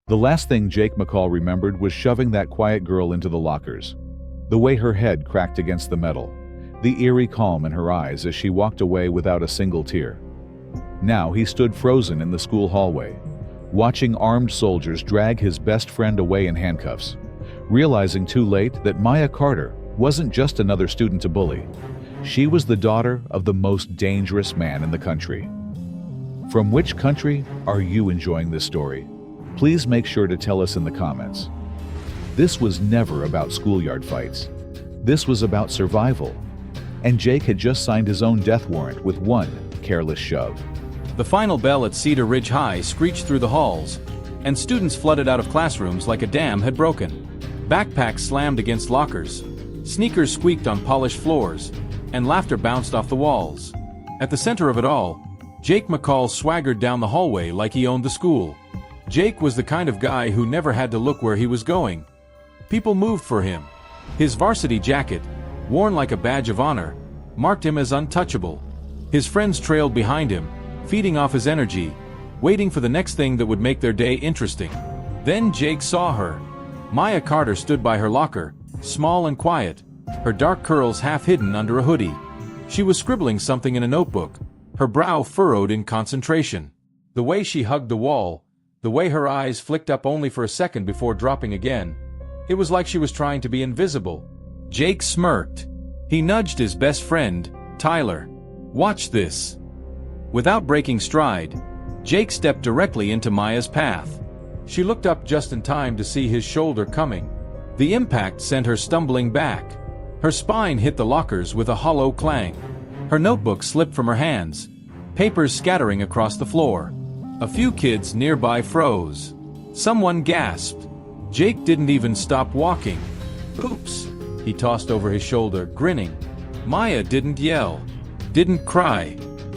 The last thing Jake McCall remembered was shoving that quiet girl into the lockers. The way her head cracked against the metal, the eerie calm in her eyes as she walked away without a single tear. Now he stood frozen in the school hallway, watching armed soldiers drag his best friend away in handcuffs, realizing too late that Maya Carter wasn't just another student to bully. She was the daughter of the most dangerous man in the country. From which country are you enjoying this story? Please make sure to tell us in the comments. This was never about schoolyard fights. This was about survival. And Jake had just signed his own death warrant with one careless shove. The final bell at Cedar Ridge High screeched through the halls, and students flooded out of classrooms like a dam had broken. Backpacks slammed against lockers, sneakers squeaked on polished floors, and laughter bounced off the walls. At the center of it all, Jake McCall swaggered down the hallway like he owned the school. Jake was the kind of guy who never had to look where he was going. People moved for him. His varsity jacket, worn like a badge of honor, marked him as untouchable. His friends trailed behind him, feeding off his energy, waiting for the next thing that would make their day interesting. Then Jake saw her. Maya Carter stood by her locker, small and quiet, her dark curls half hidden under a hoodie. She was scribbling something in a notebook, her brow furrowed in concentration. The way she hugged the wall, the way her eyes flicked up only for a second before dropping again, it was like she was trying to be invisible. Jake smirked. He nudged his best friend, Tyler. "Watch this." Without breaking stride, Jake stepped directly into Maya's path. She looked up just in time to see his shoulder coming. The impact sent her stumbling back. Her spine hit the lockers with a hollow clang. Her notebook slipped from her hands, papers scattering across the floor. A few kids nearby froze. Someone gasped. Jake didn't even stop walking. "Oops," he tossed over his shoulder, grinning. Maya didn't yell, didn't cry.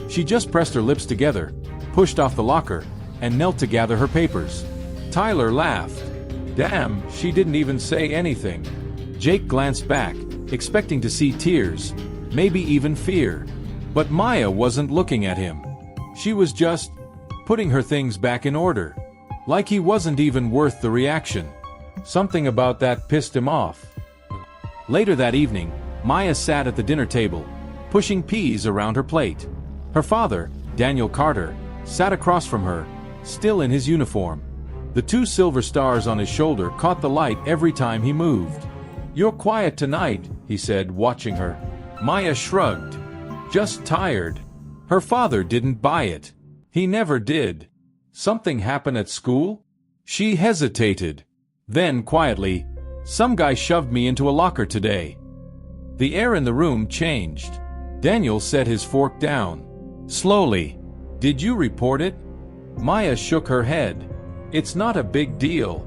She just pressed her lips together, pushed off the locker, and knelt to gather her papers. Tyler laughed. Damn, she didn't even say anything. Jake glanced back, expecting to see tears, maybe even fear. But Maya wasn't looking at him. She was just putting her things back in order. Like he wasn't even worth the reaction. Something about that pissed him off. Later that evening, Maya sat at the dinner table, pushing peas around her plate. Her father, Daniel Carter, sat across from her, still in his uniform. The two silver stars on his shoulder caught the light every time he moved. "You're quiet tonight," he said, watching her. Maya shrugged. "Just tired." Her father didn't buy it. He never did. "Something happened at school?" She hesitated. Then, quietly, "Some guy shoved me into a locker today." The air in the room changed. Daniel set his fork down. Slowly. "Did you report it?" Maya shook her head. "It's not a big deal."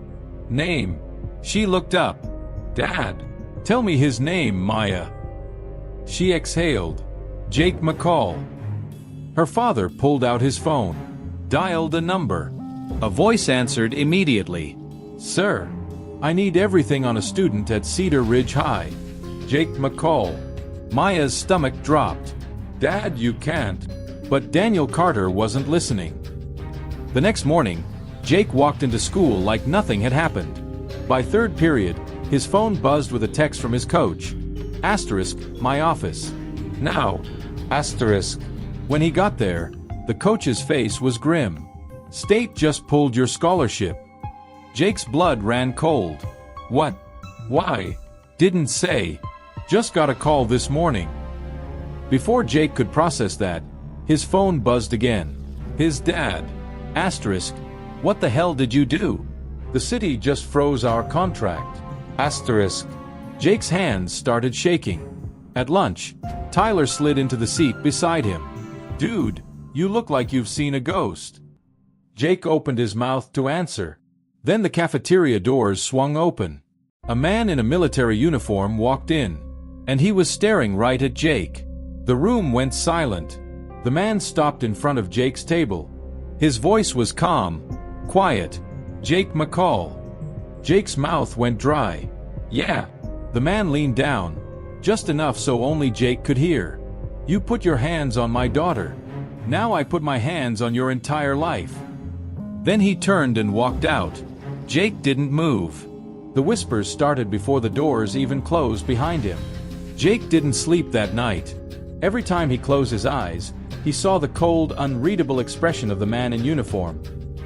"Name?" She looked up. "Dad." "Tell me his name, Maya." She exhaled. "Jake McCall." Her father pulled out his phone, dialed a number. A voice answered immediately. "Sir, I need everything on a student at Cedar Ridge High. Jake McCall." Maya's stomach dropped. "Dad, you can't." But Daniel Carter wasn't listening. The next morning, Jake walked into school like nothing had happened. By third period, his phone buzzed with a text from his coach. Asterisk, my office. Now. Asterisk. When he got there, the coach's face was grim. "State just pulled your scholarship." Jake's blood ran cold. "What? Why?" "Didn't say. Just got a call this morning." Before Jake could process that, his phone buzzed again. His dad. Asterisk. "What the hell did you do?" "The city just froze our contract." Asterisk. Jake's hands started shaking. At lunch, Tyler slid into the seat beside him. "Dude, you look like you've seen a ghost." Jake opened his mouth to answer. Then the cafeteria doors swung open. A man in a military uniform walked in, and he was staring right at Jake. The room went silent. The man stopped in front of Jake's table. His voice was calm, quiet. "Jake McCall." Jake's mouth went dry. "Yeah." The man leaned down, just enough so only Jake could hear. "You put your hands on my daughter. Now I put my hands on your entire life." Then he turned and walked out. Jake didn't move. The whispers started before the doors even closed behind him. Jake didn't sleep that night. Every time he closed his eyes, he saw the cold, unreadable expression of the man in uniform,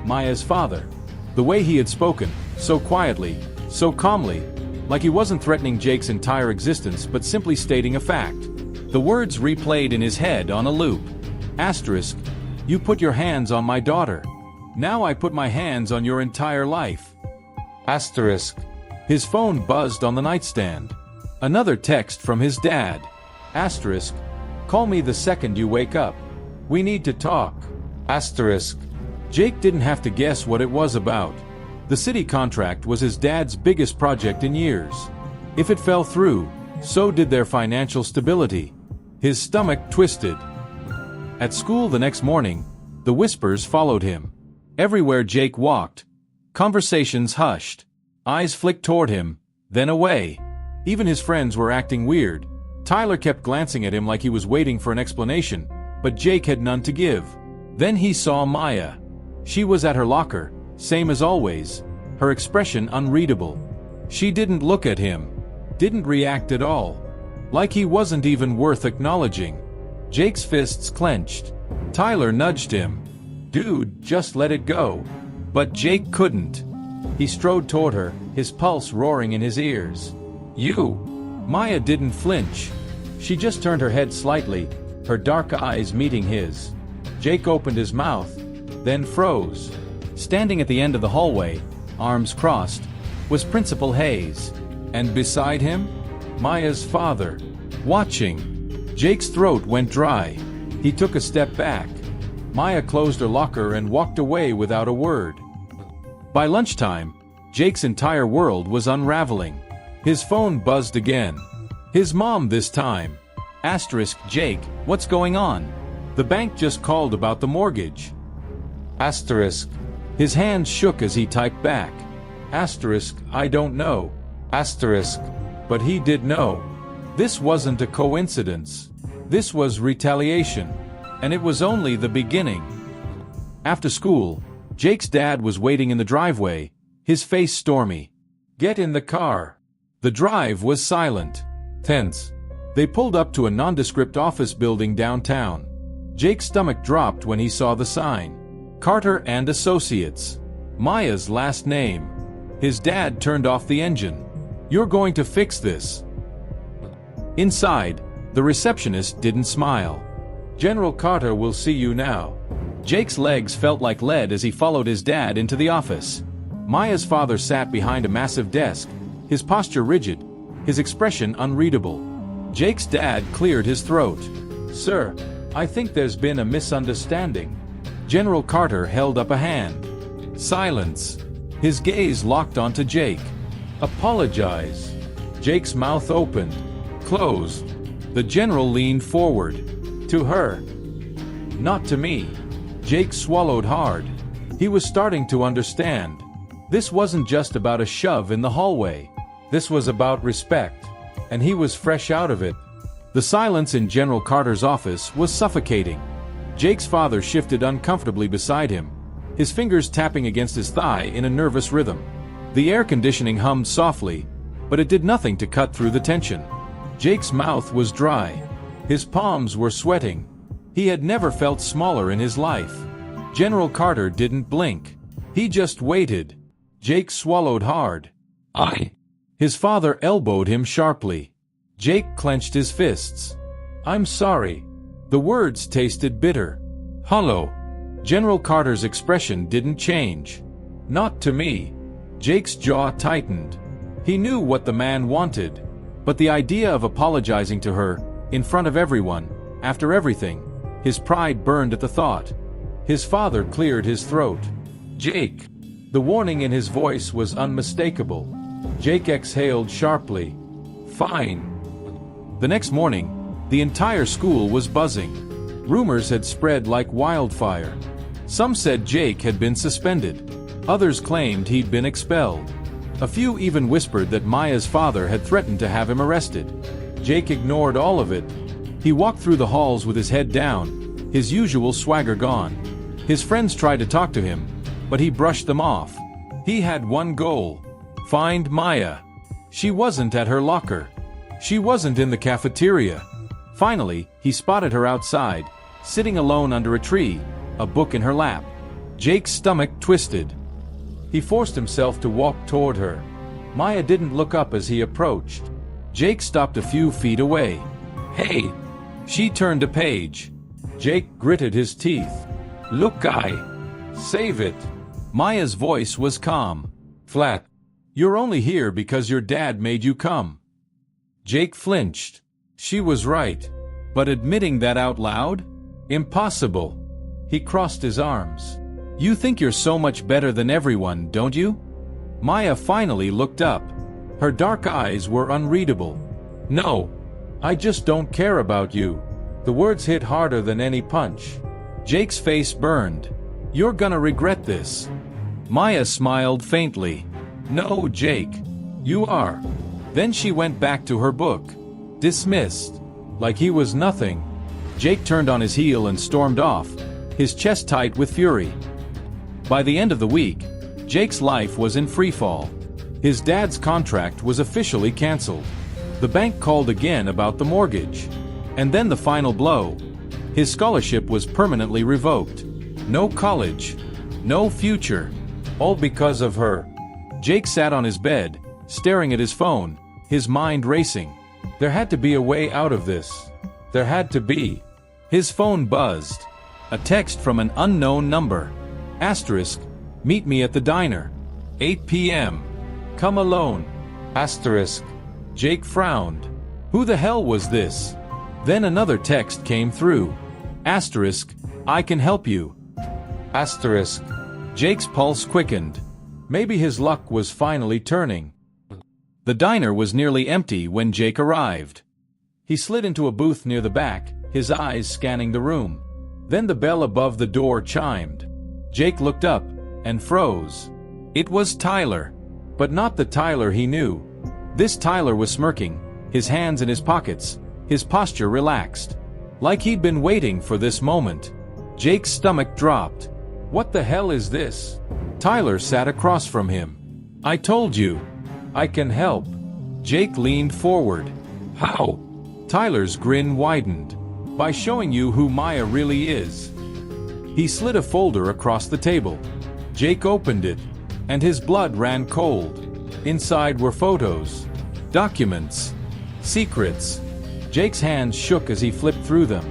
Maya's father. The way he had spoken, so quietly, so calmly, like he wasn't threatening Jake's entire existence but simply stating a fact. The words replayed in his head on a loop. Asterisk, you put your hands on my daughter. Now I put my hands on your entire life. Asterisk. His phone buzzed on the nightstand. Another text from his dad. Asterisk. Call me the second you wake up. We need to talk. Asterisk. Jake didn't have to guess what it was about. The city contract was his dad's biggest project in years. If it fell through, so did their financial stability. His stomach twisted. At school the next morning, the whispers followed him. Everywhere Jake walked, conversations hushed. Eyes flicked toward him, then away. Even his friends were acting weird. Tyler kept glancing at him like he was waiting for an explanation, but Jake had none to give. Then he saw Maya. She was at her locker, same as always, her expression unreadable. She didn't look at him, didn't react at all, like he wasn't even worth acknowledging. Jake's fists clenched. Tyler nudged him. Dude, just let it go. But Jake couldn't. He strode toward her, his pulse roaring in his ears. You! Maya didn't flinch. She just turned her head slightly, her dark eyes meeting his. Jake opened his mouth, then froze. Standing at the end of the hallway, arms crossed, was Principal Hayes. And beside him, Maya's father, watching. Jake's throat went dry. He took a step back. Maya closed her locker and walked away without a word. By lunchtime, Jake's entire world was unraveling. His phone buzzed again. His mom this time. Asterisk, Jake, what's going on? The bank just called about the mortgage. Asterisk. His hands shook as he typed back. Asterisk, I don't know. Asterisk. But he did know. This wasn't a coincidence. This was retaliation. And it was only the beginning. After school, Jake's dad was waiting in the driveway, his face stormy. Get in the car. The drive was silent, tense. They pulled up to a nondescript office building downtown. Jake's stomach dropped when he saw the sign. Carter and Associates. Maya's last name. His dad turned off the engine. You're going to fix this. Inside, the receptionist didn't smile. General Carter will see you now. Jake's legs felt like lead as he followed his dad into the office. Maya's father sat behind a massive desk, his posture rigid, his expression unreadable. Jake's dad cleared his throat. Sir, I think there's been a misunderstanding. General Carter held up a hand. Silence. His gaze locked onto Jake. Apologize. Jake's mouth opened, closed. The general leaned forward. To her. Not to me. Jake swallowed hard. He was starting to understand. This wasn't just about a shove in the hallway. This was about respect. And he was fresh out of it. The silence in General Carter's office was suffocating. Jake's father shifted uncomfortably beside him, his fingers tapping against his thigh in a nervous rhythm. The air conditioning hummed softly, but it did nothing to cut through the tension. Jake's mouth was dry. His palms were sweating. He had never felt smaller in his life. General Carter didn't blink. He just waited. Jake swallowed hard. His father elbowed him sharply. Jake clenched his fists. I'm sorry. The words tasted bitter. Hollow. General Carter's expression didn't change. Not to me. Jake's jaw tightened. He knew what the man wanted. But the idea of apologizing to her, in front of everyone, after everything, his pride burned at the thought. His father cleared his throat. Jake. The warning in his voice was unmistakable. Jake exhaled sharply. Fine. The next morning, the entire school was buzzing. Rumors had spread like wildfire. Some said Jake had been suspended. Others claimed he'd been expelled. A few even whispered that Maya's father had threatened to have him arrested. Jake ignored all of it. He walked through the halls with his head down, his usual swagger gone. His friends tried to talk to him, but he brushed them off. He had one goal: find Maya. She wasn't at her locker. She wasn't in the cafeteria. Finally, he spotted her outside, sitting alone under a tree, a book in her lap. Jake's stomach twisted. He forced himself to walk toward her. Maya didn't look up as he approached. Jake stopped a few feet away. "Hey!" She turned a page. Jake gritted his teeth. "Look, guy. Save it." Maya's voice was calm. Flat. "You're only here because your dad made you come." Jake flinched. She was right. But admitting that out loud? Impossible. He crossed his arms. "You think you're so much better than everyone, don't you?" Maya finally looked up. Her dark eyes were unreadable. "No. I just don't care about you." The words hit harder than any punch. Jake's face burned. "You're gonna regret this." Maya smiled faintly. "No, Jake. You are." Then she went back to her book. Dismissed. Like he was nothing. Jake turned on his heel and stormed off, his chest tight with fury. By the end of the week, Jake's life was in freefall. His dad's contract was officially canceled. The bank called again about the mortgage. And then the final blow. His scholarship was permanently revoked. No college. No future. All because of her. Jake sat on his bed, staring at his phone, his mind racing. There had to be a way out of this. There had to be. His phone buzzed. A text from an unknown number. Asterisk. Meet me at the diner. 8 p.m. Come alone. Asterisk. Jake frowned. Who the hell was this? Then another text came through. Asterisk. I can help you. Asterisk. Jake's pulse quickened. Maybe his luck was finally turning. The diner was nearly empty when Jake arrived. He slid into a booth near the back, his eyes scanning the room. Then the bell above the door chimed. Jake looked up and froze. It was Tyler. But not the Tyler he knew. This Tyler was smirking, his hands in his pockets, his posture relaxed. Like he'd been waiting for this moment. Jake's stomach dropped. What the hell is this? Tyler sat across from him. I told you. I can help. Jake leaned forward. How? Tyler's grin widened. By showing you who Maya really is. He slid a folder across the table. Jake opened it, and his blood ran cold. Inside were photos, documents, secrets. Jake's hands shook as he flipped through them.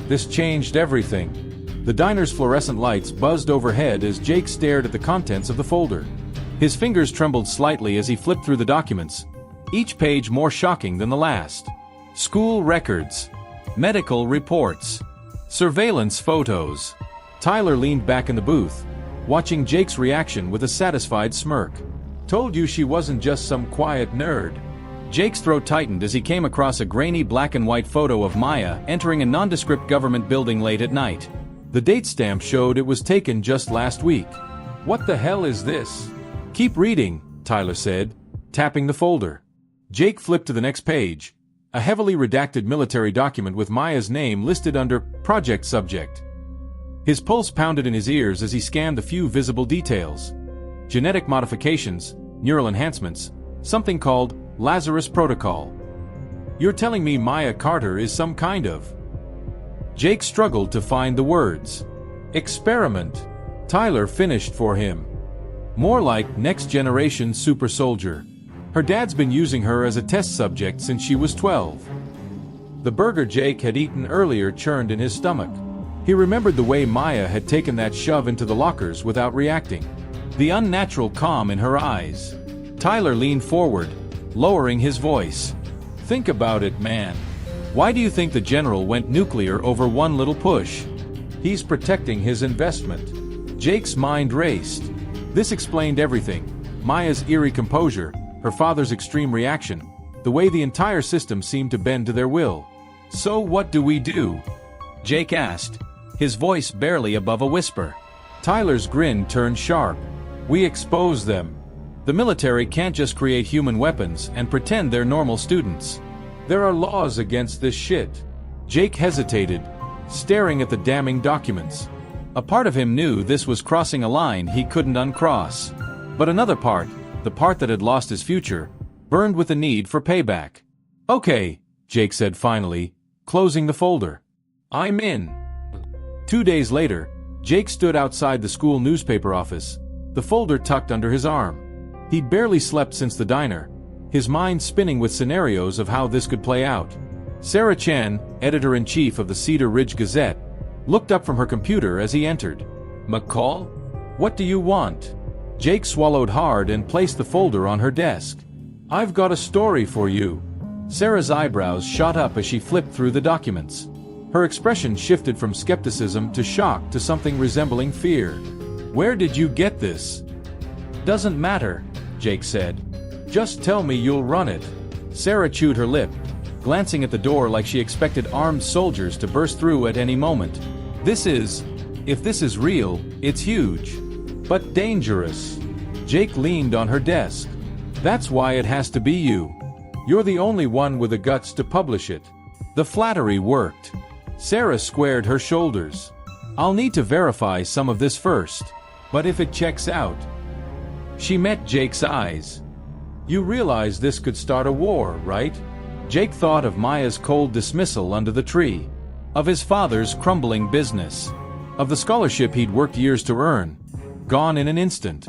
This changed everything. The diner's fluorescent lights buzzed overhead as Jake stared at the contents of the folder. His fingers trembled slightly as he flipped through the documents, each page more shocking than the last. School records, medical reports, surveillance photos. Tyler leaned back in the booth, watching Jake's reaction with a satisfied smirk. Told you she wasn't just some quiet nerd. Jake's throat tightened as he came across a grainy black and white photo of Maya entering a nondescript government building late at night. The date stamp showed it was taken just last week. What the hell is this? Keep reading, Tyler said, tapping the folder. Jake flipped to the next page, a heavily redacted military document with Maya's name listed under Project Subject. His pulse pounded in his ears as he scanned the few visible details. Genetic modifications, neural enhancements, something called Lazarus Protocol. You're telling me Maya Carter is some kind of... Jake struggled to find the words. Experiment. Tyler finished for him. More like next generation super soldier. Her dad's been using her as a test subject since she was 12. The burger Jake had eaten earlier churned in his stomach. He remembered the way Maya had taken that shove into the lockers without reacting. The unnatural calm in her eyes. Tyler leaned forward, lowering his voice. Think about it, man. Why do you think the general went nuclear over one little push? He's protecting his investment. Jake's mind raced. This explained everything. Maya's eerie composure, her father's extreme reaction, the way the entire system seemed to bend to their will. So what do we do? Jake asked, his voice barely above a whisper. Tyler's grin turned sharp. We expose them. The military can't just create human weapons and pretend they're normal students. There are laws against this shit. Jake hesitated, staring at the damning documents. A part of him knew this was crossing a line he couldn't uncross. But another part, the part that had lost his future, burned with the need for payback. "Okay," Jake said finally, closing the folder. "I'm in." 2 days later, Jake stood outside the school newspaper office, the folder tucked under his arm. He'd barely slept since the diner, his mind spinning with scenarios of how this could play out. Sarah Chen, editor-in-chief of the Cedar Ridge Gazette, looked up from her computer as he entered. "McCall? What do you want?" Jake swallowed hard and placed the folder on her desk. "I've got a story for you." Sarah's eyebrows shot up as she flipped through the documents. Her expression shifted from skepticism to shock to something resembling fear. "Where did you get this?" "Doesn't matter," Jake said. "Just tell me you'll run it." Sarah chewed her lip, glancing at the door like she expected armed soldiers to burst through at any moment. If this is real, it's huge. But dangerous." Jake leaned on her desk. "That's why it has to be you. You're the only one with the guts to publish it." The flattery worked. Sarah squared her shoulders. "I'll need to verify some of this first. But if it checks out..." She met Jake's eyes. "You realize this could start a war, right?" Jake thought of Maya's cold dismissal under the tree, of his father's crumbling business, of the scholarship he'd worked years to earn, gone in an instant.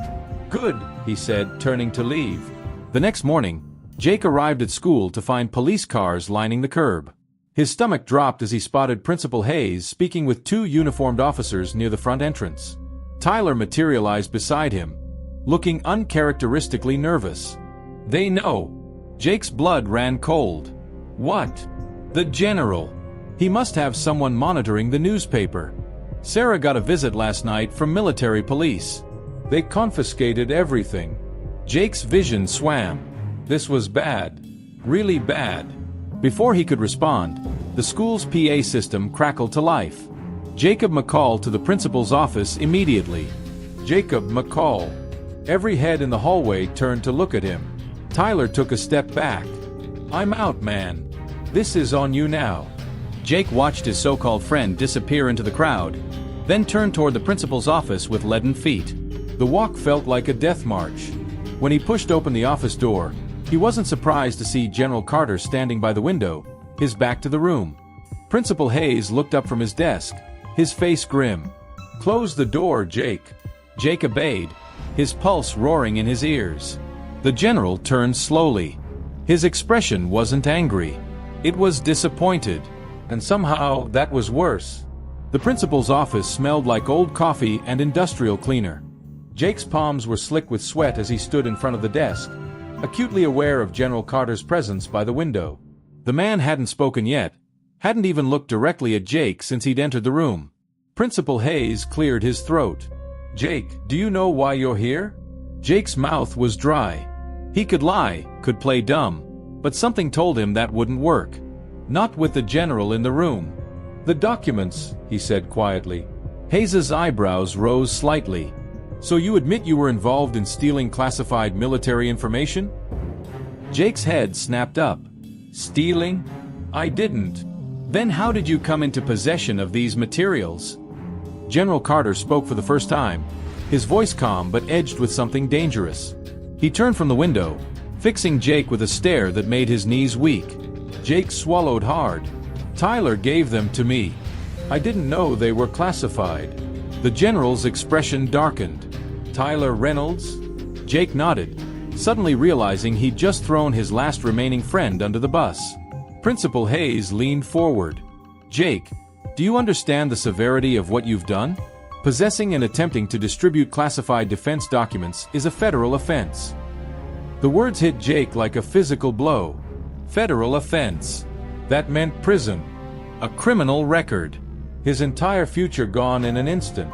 "Good," he said, turning to leave. The next morning, Jake arrived at school to find police cars lining the curb. His stomach dropped as he spotted Principal Hayes speaking with 2 uniformed officers near the front entrance. Tyler materialized beside him, looking uncharacteristically nervous. "They know." Jake's blood ran cold. "What?" "The general. He must have someone monitoring the newspaper. Sarah got a visit last night from military police. They confiscated everything." Jake's vision swam. This was bad. Really bad. Before he could respond, the school's PA system crackled to life. Jacob McCall to the principal's office immediately. Jacob McCall. Every head in the hallway turned to look at him. Tyler took a step back. "I'm out, man. This is on you now." Jake watched his so-called friend disappear into the crowd, then turned toward the principal's office with leaden feet. The walk felt like a death march. When he pushed open the office door, he wasn't surprised to see General Carter standing by the window, his back to the room. Principal Hayes looked up from his desk, his face grim. "Close the door, Jake." Jake obeyed, his pulse roaring in his ears. The general turned slowly. His expression wasn't angry. It was disappointed. And somehow that was worse. The principal's office smelled like old coffee and industrial cleaner. Jake's palms were slick with sweat as he stood in front of the desk, acutely aware of General Carter's presence by the window. The man hadn't spoken yet, hadn't even looked directly at Jake since he'd entered the room. Principal Hayes cleared his throat. "Jake, do you know why you're here?" Jake's mouth was dry. He could lie, could play dumb, but something told him that wouldn't work. Not with the general in the room. "The documents," he said quietly. Hayes's eyebrows rose slightly. "So you admit you were involved in stealing classified military information?" Jake's head snapped up. "Stealing? I didn't." "Then how did you come into possession of these materials?" General Carter spoke for the first time, his voice calm but edged with something dangerous. He turned from the window, fixing Jake with a stare that made his knees weak. Jake swallowed hard. "Tyler gave them to me. I didn't know they were classified." The general's expression darkened. "Tyler Reynolds?" Jake nodded, suddenly realizing he'd just thrown his last remaining friend under the bus. Principal Hayes leaned forward. "Jake, do you understand the severity of what you've done? Possessing and attempting to distribute classified defense documents is a federal offense." The words hit Jake like a physical blow. Federal offense. That meant prison. A criminal record. His entire future gone in an instant.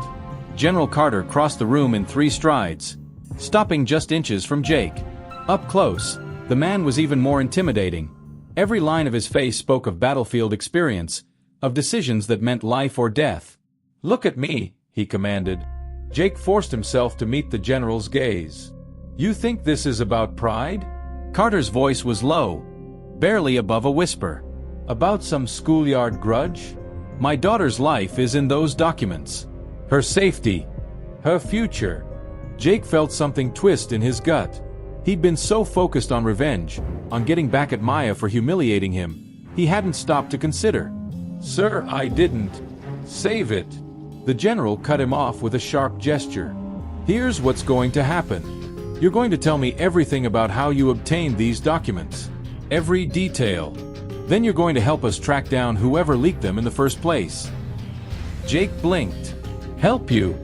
General Carter crossed the room in 3 strides, stopping just inches from Jake. Up close, the man was even more intimidating. Every line of his face spoke of battlefield experience, of decisions that meant life or death. "Look at me," he commanded. Jake forced himself to meet the general's gaze. "You think this is about pride?" Carter's voice was low, barely above a whisper. "About some schoolyard grudge? My daughter's life is in those documents. Her safety. Her future. Jake felt something twist in his gut. He'd been so focused on revenge, on getting back at Maya for humiliating him, he hadn't stopped to consider. "Sir, I didn't. Save it." The general cut him off with a sharp gesture. "Here's what's going to happen. You're going to tell me everything about how you obtained these documents. Every detail. Then you're going to help us track down whoever leaked them in the first place." Jake blinked. "Help you?"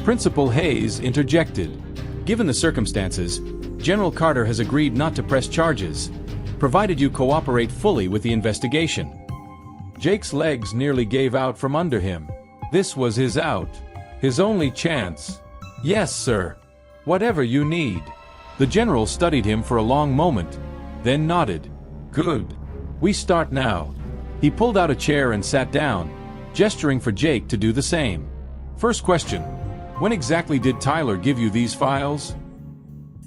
Principal Hayes interjected. "Given the circumstances, General Carter has agreed not to press charges, provided you cooperate fully with the investigation." Jake's legs nearly gave out from under him. This was his out. His only chance. "Yes, sir. Whatever you need." The general studied him for a long moment, then nodded. "Good. We start now." He pulled out a chair and sat down, gesturing for Jake to do the same. "First question. When exactly did Tyler give you these files?"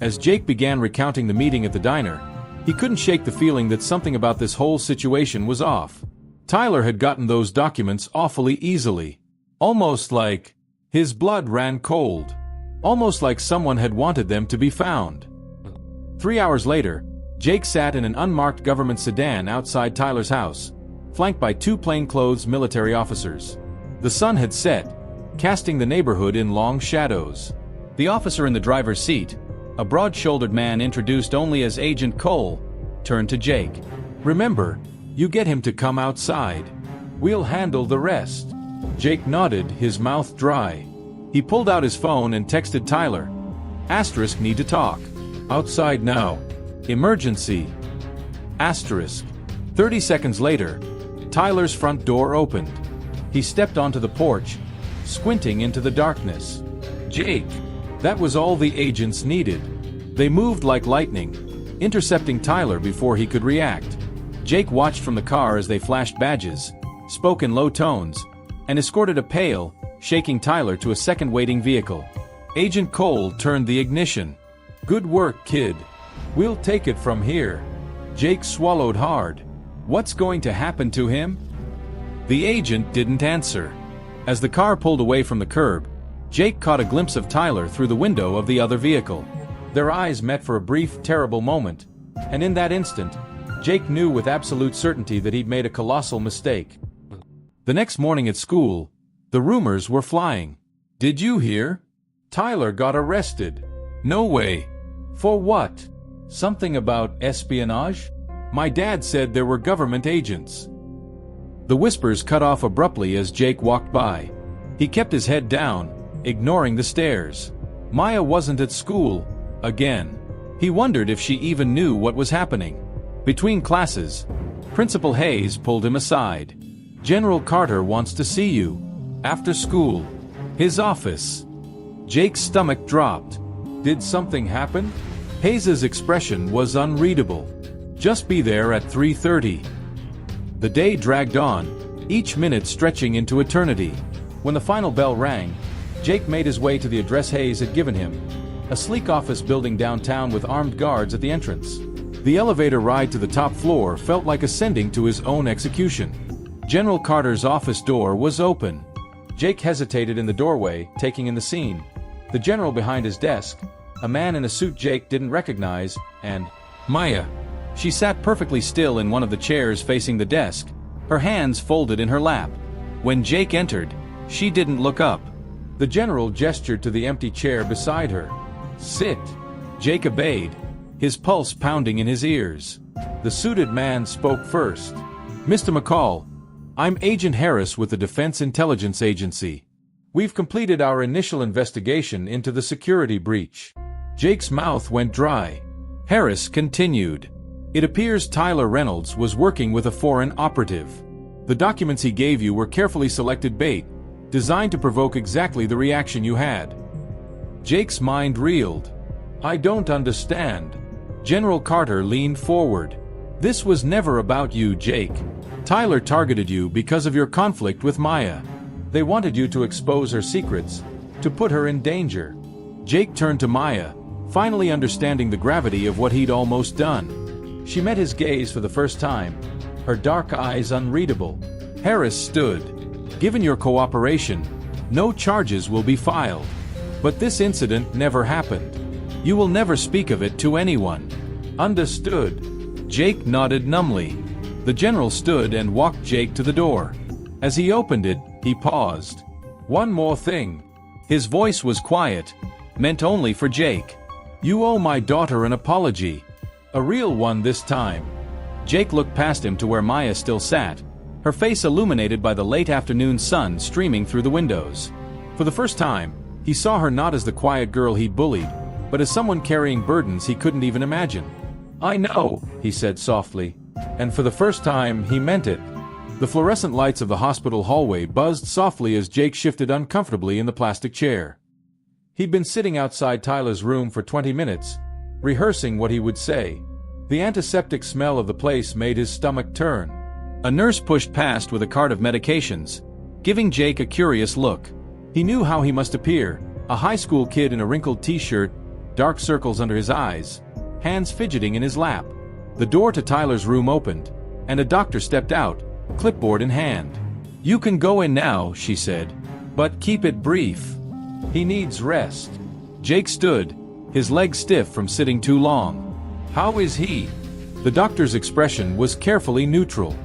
As Jake began recounting the meeting at the diner, he couldn't shake the feeling that something about this whole situation was off. Tyler had gotten those documents awfully easily. Almost like his blood ran cold. Almost like someone had wanted them to be found. 3 hours later, Jake sat in an unmarked government sedan outside Tyler's house, flanked by 2 plainclothes military officers. The sun had set, casting the neighborhood in long shadows. The officer in the driver's seat, a broad-shouldered man introduced only as Agent Cole, turned to Jake. "Remember, you get him to come outside. We'll handle the rest." Jake nodded, his mouth dry. He pulled out his phone and texted Tyler. Asterisk, "Need to talk. Outside now. Emergency." Asterisk. 30 seconds later, Tyler's front door opened. He stepped onto the porch, squinting into the darkness. Jake. That was all the agents needed. They moved like lightning, intercepting Tyler before he could react. Jake watched from the car as they flashed badges, spoke in low tones, and escorted a pale, shaking Tyler to a second waiting vehicle. Agent Cole turned the ignition. "Good work, kid. We'll take it from here." Jake swallowed hard. What's going to happen to him? The agent didn't answer. As the car pulled away from the curb, Jake caught a glimpse of Tyler through the window of the other vehicle. Their eyes met for a brief, terrible moment, and in that instant, Jake knew with absolute certainty that he'd made a colossal mistake. The next morning at school, the rumors were flying. "Did you hear? Tyler got arrested." "No way." "For what? Something about espionage? My dad said there were government agents." The whispers cut off abruptly as Jake walked by. He kept his head down, ignoring the stares. Maya wasn't at school, again. He wondered if she even knew what was happening. Between classes, Principal Hayes pulled him aside. "General Carter wants to see you. After school. His office." Jake's stomach dropped. Did something happen? Hayes's expression was unreadable. "Just be there at 3:30. The day dragged on, each minute stretching into eternity. When the final bell rang, Jake made his way to the address Hayes had given him, a sleek office building downtown with armed guards at the entrance. The elevator ride to the top floor felt like ascending to his own execution. General Carter's office door was open. Jake hesitated in the doorway, taking in the scene. The general behind his desk, a man in a suit Jake didn't recognize, and Maya. She sat perfectly still in one of the chairs facing the desk, her hands folded in her lap. When Jake entered, she didn't look up. The general gestured to the empty chair beside her. "Sit." Jake obeyed, his pulse pounding in his ears. The suited man spoke first. "Mr. McCall, I'm Agent Harris with the Defense Intelligence Agency. We've completed our initial investigation into the security breach." Jake's mouth went dry. Harris continued. "It appears Tyler Reynolds was working with a foreign operative. The documents he gave you were carefully selected bait, designed to provoke exactly the reaction you had." Jake's mind reeled. "I don't understand." General Carter leaned forward. "This was never about you, Jake. Tyler targeted you because of your conflict with Maya. They wanted you to expose her secrets, to put her in danger." Jake turned to Maya, finally understanding the gravity of what he'd almost done. She met his gaze for the first time, her dark eyes unreadable. Harris stood. "Given your cooperation, no charges will be filed." But this incident never happened. You will never speak of it to anyone. Understood? Jake nodded numbly. The general stood and walked Jake to the door. As he opened it, he paused. One more thing. His voice was quiet, meant only for Jake. You owe my daughter an apology. A real one this time. Jake looked past him to where Maya still sat, her face illuminated by the late afternoon sun streaming through the windows. For the first time, he saw her not as the quiet girl he bullied, but as someone carrying burdens he couldn't even imagine. I know, he said softly, and for the first time he meant it. The fluorescent lights of the hospital hallway buzzed softly as Jake shifted uncomfortably in the plastic chair. He'd been sitting outside Tyler's room for 20 minutes, rehearsing what he would say. The antiseptic smell of the place made his stomach turn. A nurse pushed past with a cart of medications, giving Jake a curious look. He knew how he must appear, a high school kid in a wrinkled t-shirt, dark circles under his eyes, hands fidgeting in his lap. The door to Tyler's room opened, and a doctor stepped out, clipboard in hand. You can go in now, she said, but keep it brief. He needs rest. Jake stood, his legs stiff from sitting too long. How is he? The doctor's expression was carefully neutral.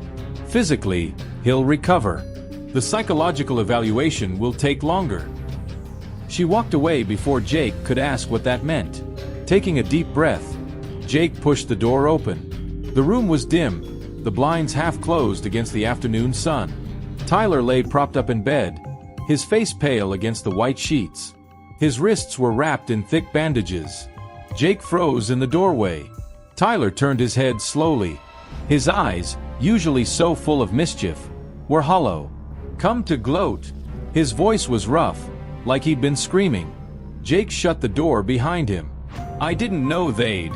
Physically, he'll recover. The psychological evaluation will take longer. She walked away before Jake could ask what that meant. Taking a deep breath, Jake pushed the door open. The room was dim, the blinds half closed against the afternoon sun. Tyler lay propped up in bed, his face pale against the white sheets. His wrists were wrapped in thick bandages. Jake froze in the doorway. Tyler turned his head slowly. His eyes, usually so full of mischief, were hollow. Come to gloat. His voice was rough, like he'd been screaming. Jake shut the door behind him. I didn't know they'd.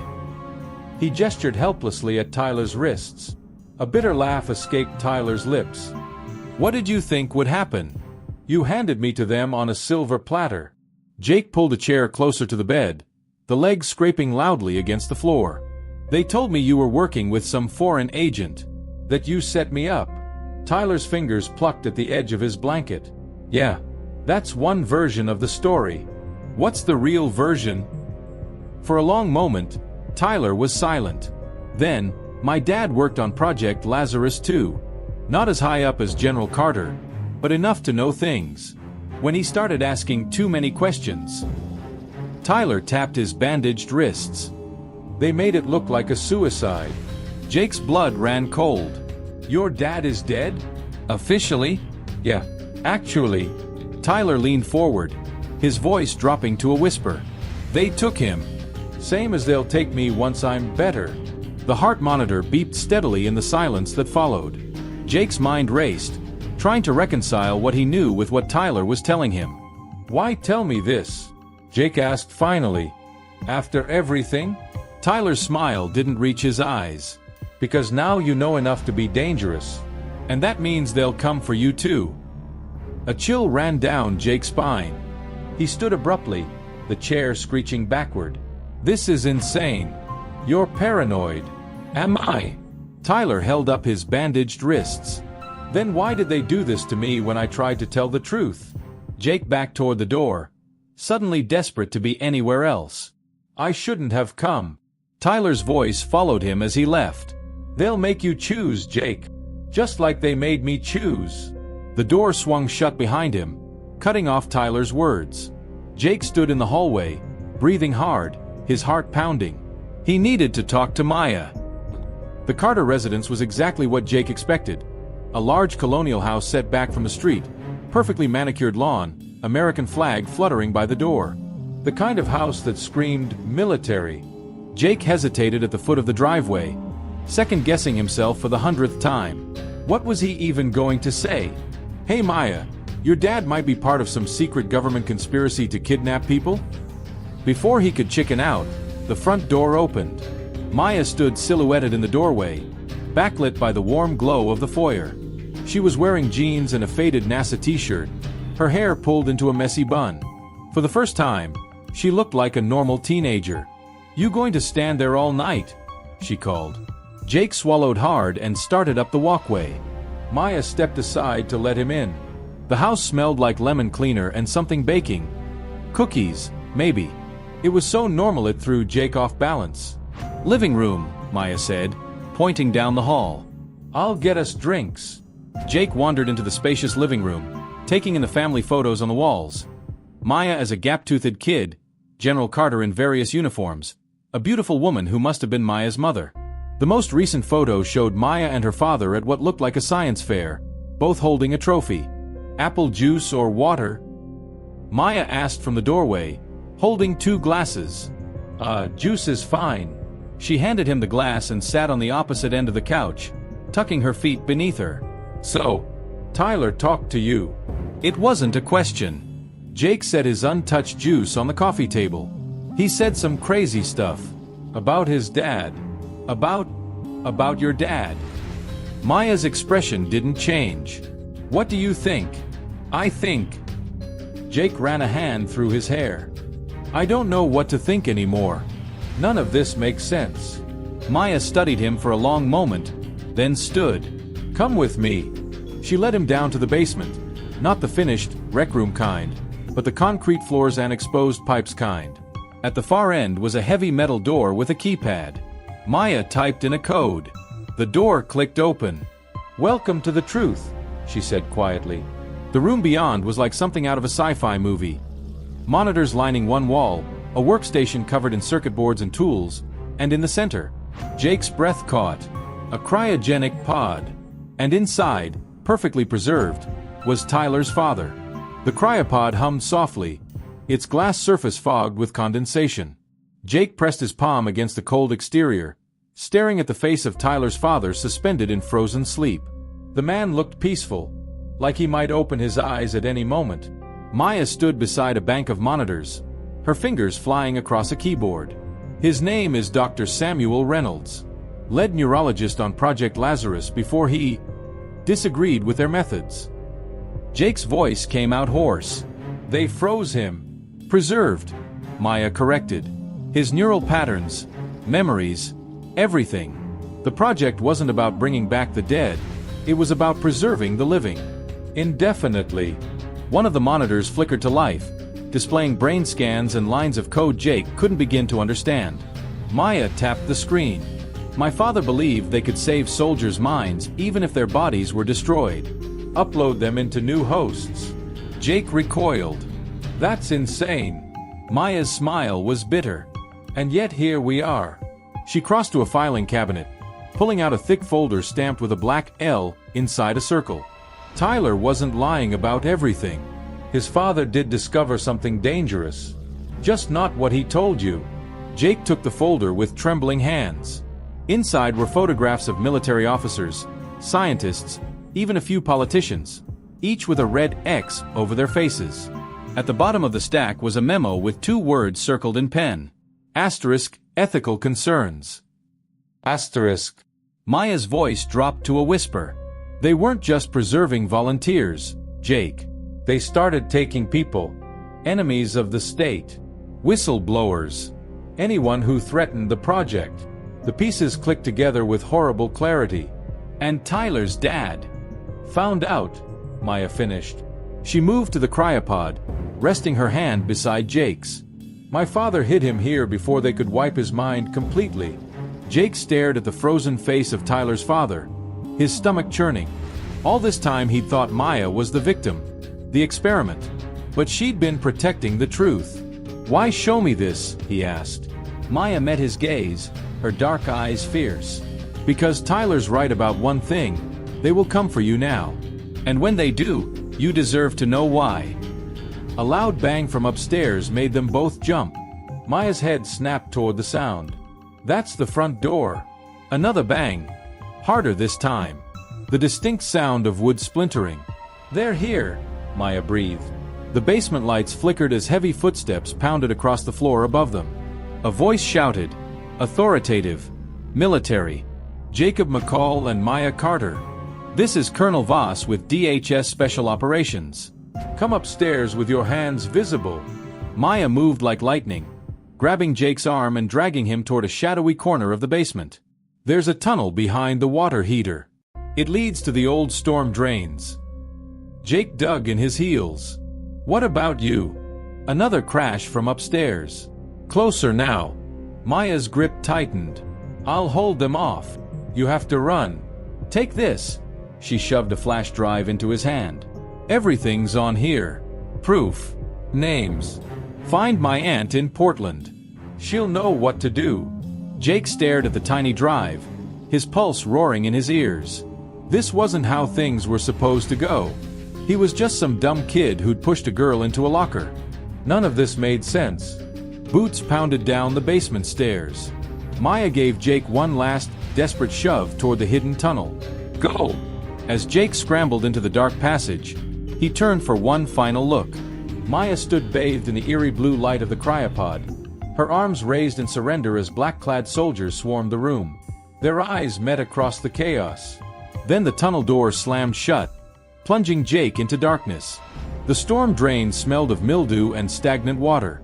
He gestured helplessly at Tyler's wrists. A bitter laugh escaped Tyler's lips. What did you think would happen? You handed me to them on a silver platter. Jake pulled a chair closer to the bed, the legs scraping loudly against the floor. They told me you were working with some foreign agent, that you set me up. Tyler's fingers plucked at the edge of his blanket. Yeah, that's one version of the story. What's the real version? For a long moment, Tyler was silent. Then, my dad worked on Project Lazarus too. Not as high up as General Carter, but enough to know things. When he started asking too many questions, Tyler tapped his bandaged wrists. They made it look like a suicide. Jake's blood ran cold. Your dad is dead? Officially? Yeah, actually. Tyler leaned forward, his voice dropping to a whisper. They took him. Same as they'll take me once I'm better. The heart monitor beeped steadily in the silence that followed. Jake's mind raced, trying to reconcile what he knew with what Tyler was telling him. Why tell me this? Jake asked finally. After everything? Tyler's smile didn't reach his eyes. Because now you know enough to be dangerous. And that means they'll come for you too. A chill ran down Jake's spine. He stood abruptly, the chair screeching backward. This is insane. You're paranoid. Am I? Tyler held up his bandaged wrists. Then why did they do this to me when I tried to tell the truth? Jake backed toward the door, suddenly desperate to be anywhere else. I shouldn't have come. Tyler's voice followed him as he left. They'll make you choose, Jake. Just like they made me choose. The door swung shut behind him, cutting off Tyler's words. Jake stood in the hallway, breathing hard, his heart pounding. He needed to talk to Maya. The Carter residence was exactly what Jake expected. A large colonial house set back from the street, perfectly manicured lawn, American flag fluttering by the door. The kind of house that screamed military. Jake hesitated at the foot of the driveway, second-guessing himself for the 100th time. What was he even going to say? Hey Maya, your dad might be part of some secret government conspiracy to kidnap people? Before he could chicken out, the front door opened. Maya stood silhouetted in the doorway, backlit by the warm glow of the foyer. She was wearing jeans and a faded NASA t-shirt, her hair pulled into a messy bun. For the first time, she looked like a normal teenager. You going to stand there all night? She called. Jake swallowed hard and started up the walkway. Maya stepped aside to let him in. The house smelled like lemon cleaner and something baking. Cookies, maybe. It was so normal it threw Jake off balance. Living room, Maya said, pointing down the hall. I'll get us drinks. Jake wandered into the spacious living room, taking in the family photos on the walls. Maya as a gap-toothed kid, General Carter in various uniforms, a beautiful woman who must have been Maya's mother. The most recent photo showed Maya and her father at what looked like a science fair, both holding a trophy. Apple juice or water? Maya asked from the doorway, holding 2 glasses. Juice is fine. She handed him the glass and sat on the opposite end of the couch, tucking her feet beneath her. So, Tyler talked to you. It wasn't a question. Jake set his untouched juice on the coffee table. He said some crazy stuff. About his dad. About your dad. Maya's expression didn't change. What do you think? I think. Jake ran a hand through his hair. I don't know what to think anymore. None of this makes sense. Maya studied him for a long moment, then stood. Come with me. She led him down to the basement, not the finished, rec room kind, but the concrete floors and exposed pipes kind. At the far end was a heavy metal door with a keypad. Maya typed in a code. The door clicked open. Welcome to the truth, she said quietly. The room beyond was like something out of a sci-fi movie. Monitors lining one wall, a workstation covered in circuit boards and tools, and in the center, Jake's breath caught. A cryogenic pod. And inside, perfectly preserved, was Tyler's father. The cryopod hummed softly, its glass surface fogged with condensation. Jake pressed his palm against the cold exterior, staring at the face of Tyler's father suspended in frozen sleep. The man looked peaceful, like he might open his eyes at any moment. Maya stood beside a bank of monitors, her fingers flying across a keyboard. His name is Dr. Samuel Reynolds, lead neurologist on Project Lazarus before he disagreed with their methods. Jake's voice came out hoarse. They froze him. Preserved, Maya corrected. His neural patterns, memories, everything. The project wasn't about bringing back the dead, it was about preserving the living. Indefinitely. One of the monitors flickered to life, displaying brain scans and lines of code Jake couldn't begin to understand. Maya tapped the screen. My father believed they could save soldiers' minds even if their bodies were destroyed. Upload them into new hosts. Jake recoiled. That's insane. Maya's smile was bitter. And yet here we are. She crossed to a filing cabinet, pulling out a thick folder stamped with a black L inside a circle. Tyler wasn't lying about everything. His father did discover something dangerous. Just not what he told you. Jake took the folder with trembling hands. Inside were photographs of military officers, scientists, even a few politicians, each with a red X over their faces. At the bottom of the stack was a memo with 2 words circled in pen. Asterisk, ethical concerns. Asterisk. Maya's voice dropped to a whisper. They weren't just preserving volunteers, Jake. They started taking people. Enemies of the state. Whistleblowers. Anyone who threatened the project. The pieces clicked together with horrible clarity. And Tyler's dad. Found out, Maya finished. She moved to the cryopod, resting her hand beside Jake's. My father hid him here before they could wipe his mind completely. Jake stared at the frozen face of Tyler's father, his stomach churning. All this time he'd thought Maya was the victim, the experiment. But she'd been protecting the truth. Why show me this? He asked. Maya met his gaze, her dark eyes fierce. Because Tyler's right about one thing, they will come for you now. And when they do, you deserve to know why. A loud bang from upstairs made them both jump. Maya's head snapped toward the sound. That's the front door. Another bang. Harder this time. The distinct sound of wood splintering. They're here, Maya breathed. The basement lights flickered as heavy footsteps pounded across the floor above them. A voice shouted, authoritative, military. Jacob McCall and Maya Carter. This is Colonel Voss with DHS Special Operations. Come upstairs with your hands visible. Maya moved like lightning, grabbing Jake's arm and dragging him toward a shadowy corner of the basement. There's a tunnel behind the water heater. It leads to the old storm drains. Jake dug in his heels. What about you? Another crash from upstairs. Closer now. Maya's grip tightened. I'll hold them off. You have to run. Take this. She shoved a flash drive into his hand. Everything's on here. Proof. Names. Find my aunt in Portland. She'll know what to do. Jake stared at the tiny drive, his pulse roaring in his ears. This wasn't how things were supposed to go. He was just some dumb kid who'd pushed a girl into a locker. None of this made sense. Boots pounded down the basement stairs. Maya gave Jake one last, desperate shove toward the hidden tunnel. Go! As Jake scrambled into the dark passage, he turned for one final look. Maya stood bathed in the eerie blue light of the cryopod, her arms raised in surrender as black-clad soldiers swarmed the room. Their eyes met across the chaos. Then the tunnel door slammed shut, plunging Jake into darkness. The storm drain smelled of mildew and stagnant water.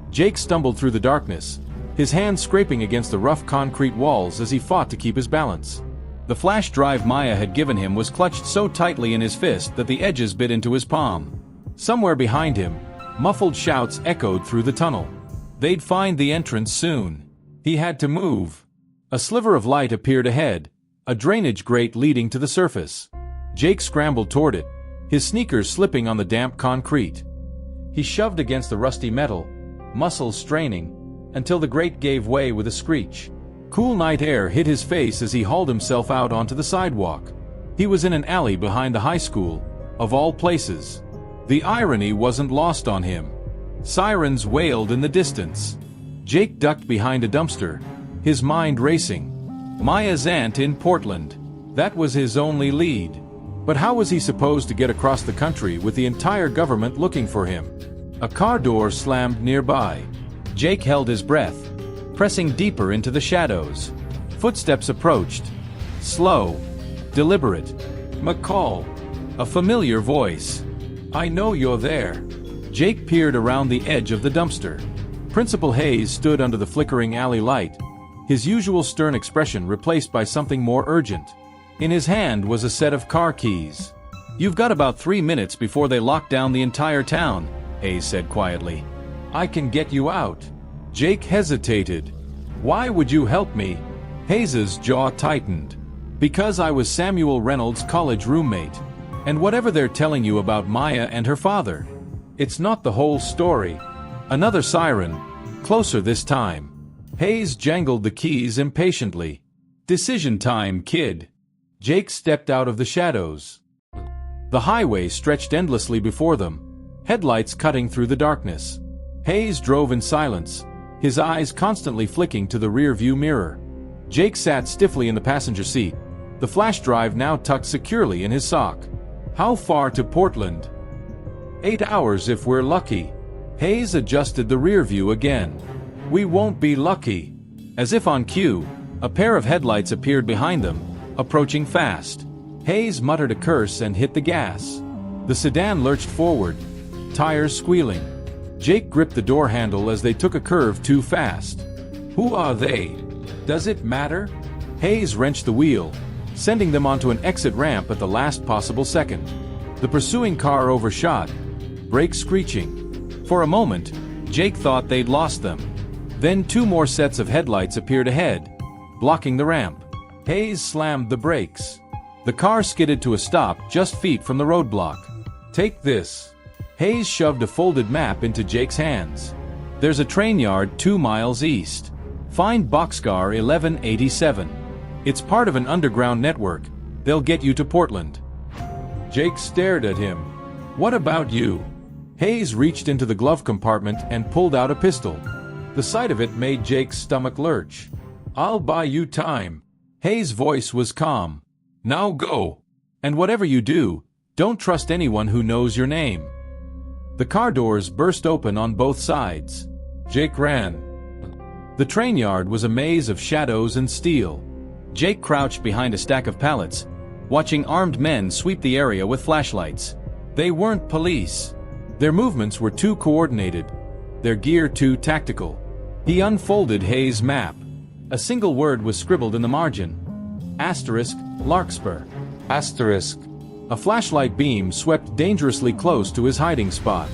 Jake stumbled through the darkness, his hands scraping against the rough concrete walls as he fought to keep his balance. The flash drive Maya had given him was clutched so tightly in his fist that the edges bit into his palm. Somewhere behind him, muffled shouts echoed through the tunnel. They'd find the entrance soon. He had to move. A sliver of light appeared ahead, a drainage grate leading to the surface. Jake scrambled toward it, his sneakers slipping on the damp concrete. He shoved against the rusty metal, muscles straining, until the grate gave way with a screech. Cool night air hit his face as he hauled himself out onto the sidewalk. He was in an alley behind the high school, of all places. The irony wasn't lost on him. Sirens wailed in the distance. Jake ducked behind a dumpster, his mind racing. Maya's aunt in Portland. That was his only lead. But how was he supposed to get across the country with the entire government looking for him? A car door slammed nearby. Jake held his breath, pressing deeper into the shadows. Footsteps approached. Slow, deliberate. McCall. A familiar voice. I know you're there. Jake peered around the edge of the dumpster. Principal Hayes stood under the flickering alley light, his usual stern expression replaced by something more urgent. In his hand was a set of car keys. You've got about 3 minutes before they lock down the entire town, Hayes said quietly. I can get you out. Jake hesitated. Why would you help me? Hayes's jaw tightened. Because I was Samuel Reynolds' college roommate. And whatever they're telling you about Maya and her father, it's not the whole story. Another siren. Closer this time. Hayes jangled the keys impatiently. Decision time, kid. Jake stepped out of the shadows. The highway stretched endlessly before them, headlights cutting through the darkness. Hayes drove in silence, his eyes constantly flicking to the rear-view mirror. Jake sat stiffly in the passenger seat, the flash drive now tucked securely in his sock. How far to Portland? 8 hours if we're lucky. Hayes adjusted the rear view again. We won't be lucky. As if on cue, a pair of headlights appeared behind them, approaching fast. Hayes muttered a curse and hit the gas. The sedan lurched forward, tires squealing. Jake gripped the door handle as they took a curve too fast. Who are they? Does it matter? Hayes wrenched the wheel, sending them onto an exit ramp at the last possible second. The pursuing car overshot, brakes screeching. For a moment, Jake thought they'd lost them. Then 2 more sets of headlights appeared ahead, blocking the ramp. Hayes slammed the brakes. The car skidded to a stop just feet from the roadblock. Take this. Hayes shoved a folded map into Jake's hands. There's a train yard 2 miles east. Find Boxcar 1187. It's part of an underground network. They'll get you to Portland. Jake stared at him. What about you? Hayes reached into the glove compartment and pulled out a pistol. The sight of it made Jake's stomach lurch. I'll buy you time. Hayes' voice was calm. Now go. And whatever you do, don't trust anyone who knows your name. The car doors burst open on both sides. Jake ran. The train yard was a maze of shadows and steel. Jake crouched behind a stack of pallets, watching armed men sweep the area with flashlights. They weren't police. Their movements were too coordinated, their gear too tactical. He unfolded Hayes' map. A single word was scribbled in the margin. Asterisk, Larkspur. Asterisk. A flashlight beam swept dangerously close to his hiding spot.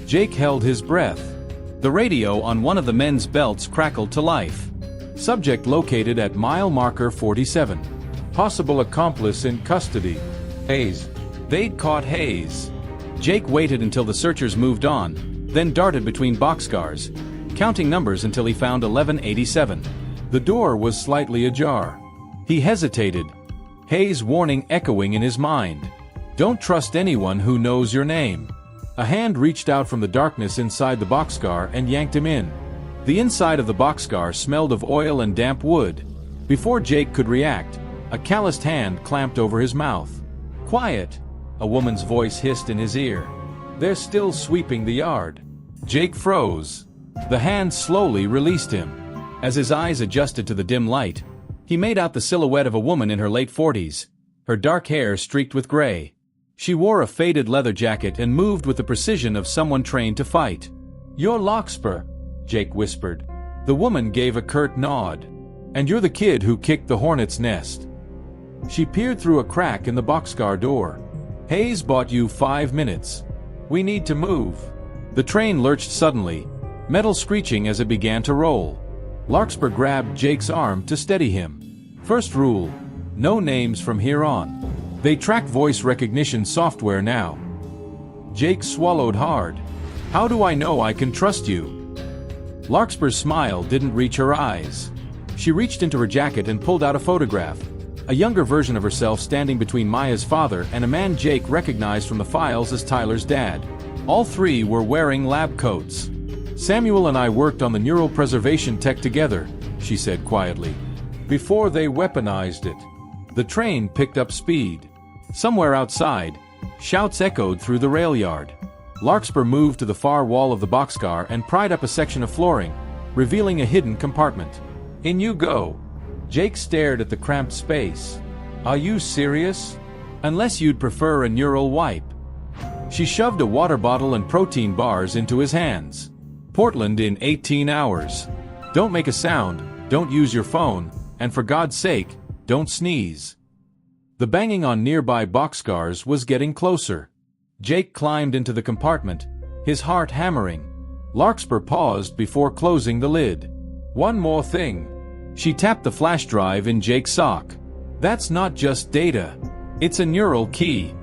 Jake held his breath. The radio on one of the men's belts crackled to life. Subject located at mile marker 47. Possible accomplice in custody. Hayes. They'd caught Hayes. Jake waited until the searchers moved on, then darted between boxcars, counting numbers until he found 1187. The door was slightly ajar. He hesitated, Hayes' warning echoing in his mind. Don't trust anyone who knows your name. A hand reached out from the darkness inside the boxcar and yanked him in. The inside of the boxcar smelled of oil and damp wood. Before Jake could react, a calloused hand clamped over his mouth. Quiet, a woman's voice hissed in his ear. They're still sweeping the yard. Jake froze. The hand slowly released him. As his eyes adjusted to the dim light, he made out the silhouette of a woman in her late 40s, her dark hair streaked with gray. She wore a faded leather jacket and moved with the precision of someone trained to fight. "You're Larkspur," Jake whispered. The woman gave a curt nod. "And you're the kid who kicked the hornet's nest." She peered through a crack in the boxcar door. "Hayes bought you 5 minutes. We need to move." The train lurched suddenly, metal screeching as it began to roll. Larkspur grabbed Jake's arm to steady him. "First rule, no names from here on. They track voice recognition software now." Jake swallowed hard. "How do I know I can trust you?" Larkspur's smile didn't reach her eyes. She reached into her jacket and pulled out a photograph. A younger version of herself standing between Maya's father and a man Jake recognized from the files as Tyler's dad. All three were wearing lab coats. "Samuel and I worked on the neural preservation tech together," she said quietly, "before they weaponized it." The train picked up speed. Somewhere outside, shouts echoed through the rail yard. Larkspur moved to the far wall of the boxcar and pried up a section of flooring, revealing a hidden compartment. "In you go." Jake stared at the cramped space. "Are you serious? Unless you'd prefer a neural wipe." She shoved a water bottle and protein bars into his hands. "Portland in 18 hours. Don't make a sound, don't use your phone, and for God's sake, don't sneeze." The banging on nearby boxcars was getting closer. Jake climbed into the compartment, his heart hammering. Larkspur paused before closing the lid. "One more thing." She tapped the flash drive in Jake's sock. "That's not just data. It's a neural key."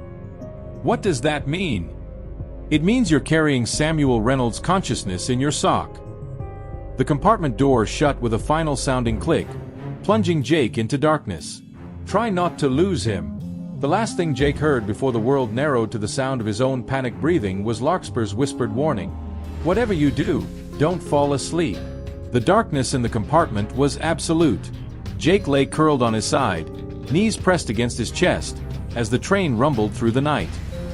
"What does that mean?" "It means you're carrying Samuel Reynolds' consciousness in your sock." The compartment door shut with a final sounding click, plunging Jake into darkness. "Try not to lose him." The last thing Jake heard before the world narrowed to the sound of his own panicked breathing was Larkspur's whispered warning. "Whatever you do, don't fall asleep." The darkness in the compartment was absolute. Jake lay curled on his side, knees pressed against his chest, as the train rumbled through the night.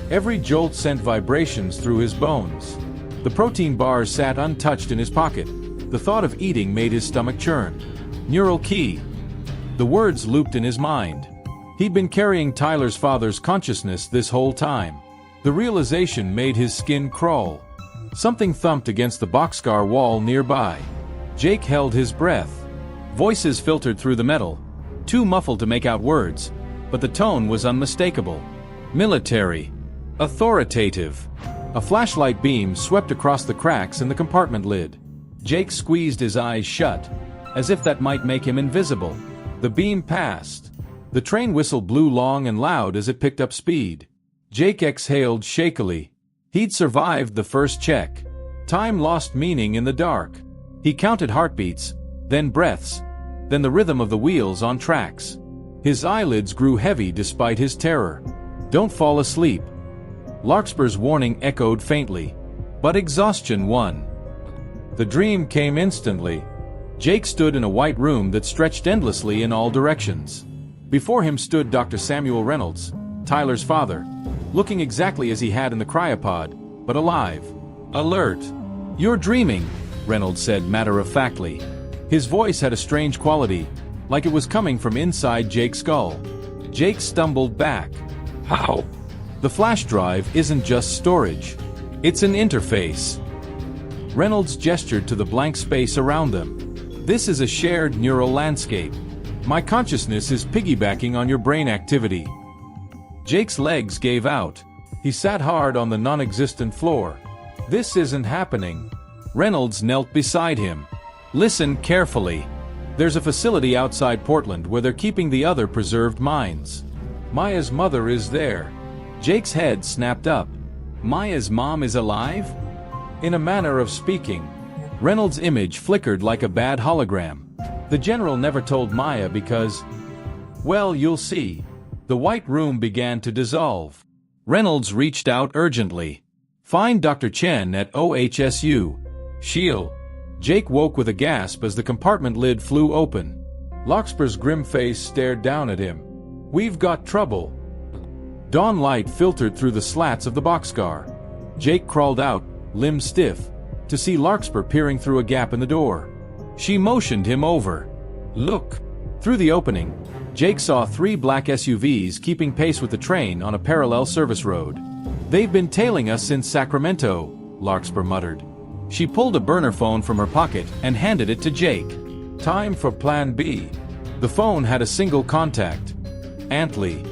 Every jolt sent vibrations through his bones. The protein bars sat untouched in his pocket. The thought of eating made his stomach churn. Neural key. The words looped in his mind. He'd been carrying Tyler's father's consciousness this whole time. The realization made his skin crawl. Something thumped against the boxcar wall nearby. Jake held his breath. Voices filtered through the metal, too muffled to make out words, but the tone was unmistakable. Military. Authoritative. A flashlight beam swept across the cracks in the compartment lid. Jake squeezed his eyes shut, as if that might make him invisible. The beam passed. The train whistle blew long and loud as it picked up speed. Jake exhaled shakily. He'd survived the first check. Time lost meaning in the dark. He counted heartbeats, then breaths, then the rhythm of the wheels on tracks. His eyelids grew heavy despite his terror. "Don't fall asleep." Larkspur's warning echoed faintly, but exhaustion won. The dream came instantly. Jake stood in a white room that stretched endlessly in all directions. Before him stood Dr. Samuel Reynolds, Tyler's father, looking exactly as he had in the cryopod, but alive. Alert. "You're dreaming," Reynolds said matter-of-factly. His voice had a strange quality, like it was coming from inside Jake's skull. Jake stumbled back. "How?" "The flash drive isn't just storage. It's an interface." Reynolds gestured to the blank space around them. "This is a shared neural landscape. My consciousness is piggybacking on your brain activity." Jake's legs gave out. He sat hard on the non-existent floor. This isn't happening. Reynolds knelt beside him. Listen carefully. There's a facility outside Portland where they're keeping the other preserved mines. Maya's mother is there. Jake's head snapped up. Maya's mom is alive? In a manner of speaking. Reynolds' image flickered like a bad hologram. The general never told Maya because... Well, you'll see. The white room began to dissolve. Reynolds reached out urgently. Find Dr. Chen at OHSU. She'll... Jake woke with a gasp as the compartment lid flew open. Larkspur's grim face stared down at him. We've got trouble. Dawn light filtered through the slats of the boxcar. Jake crawled out, limbs stiff, to see Larkspur peering through a gap in the door. She motioned him over. Look. Through the opening, Jake saw 3 black SUVs keeping pace with the train on a parallel service road. They've been tailing us since Sacramento, Larkspur muttered. She pulled a burner phone from her pocket and handed it to Jake. Time for Plan B. The phone had a single contact. Antley.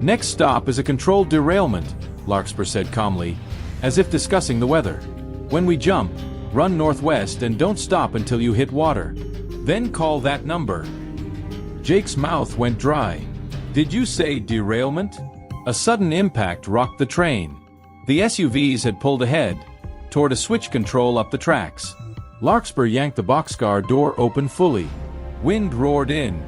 Next stop is a controlled derailment, Larkspur said calmly, as if discussing the weather. When we jump, run northwest and don't stop until you hit water. Then call that number. Jake's mouth went dry. Did you say derailment? A sudden impact rocked the train. The SUVs had pulled ahead, toward a switch control up the tracks. Larkspur yanked the boxcar door open fully. Wind roared in.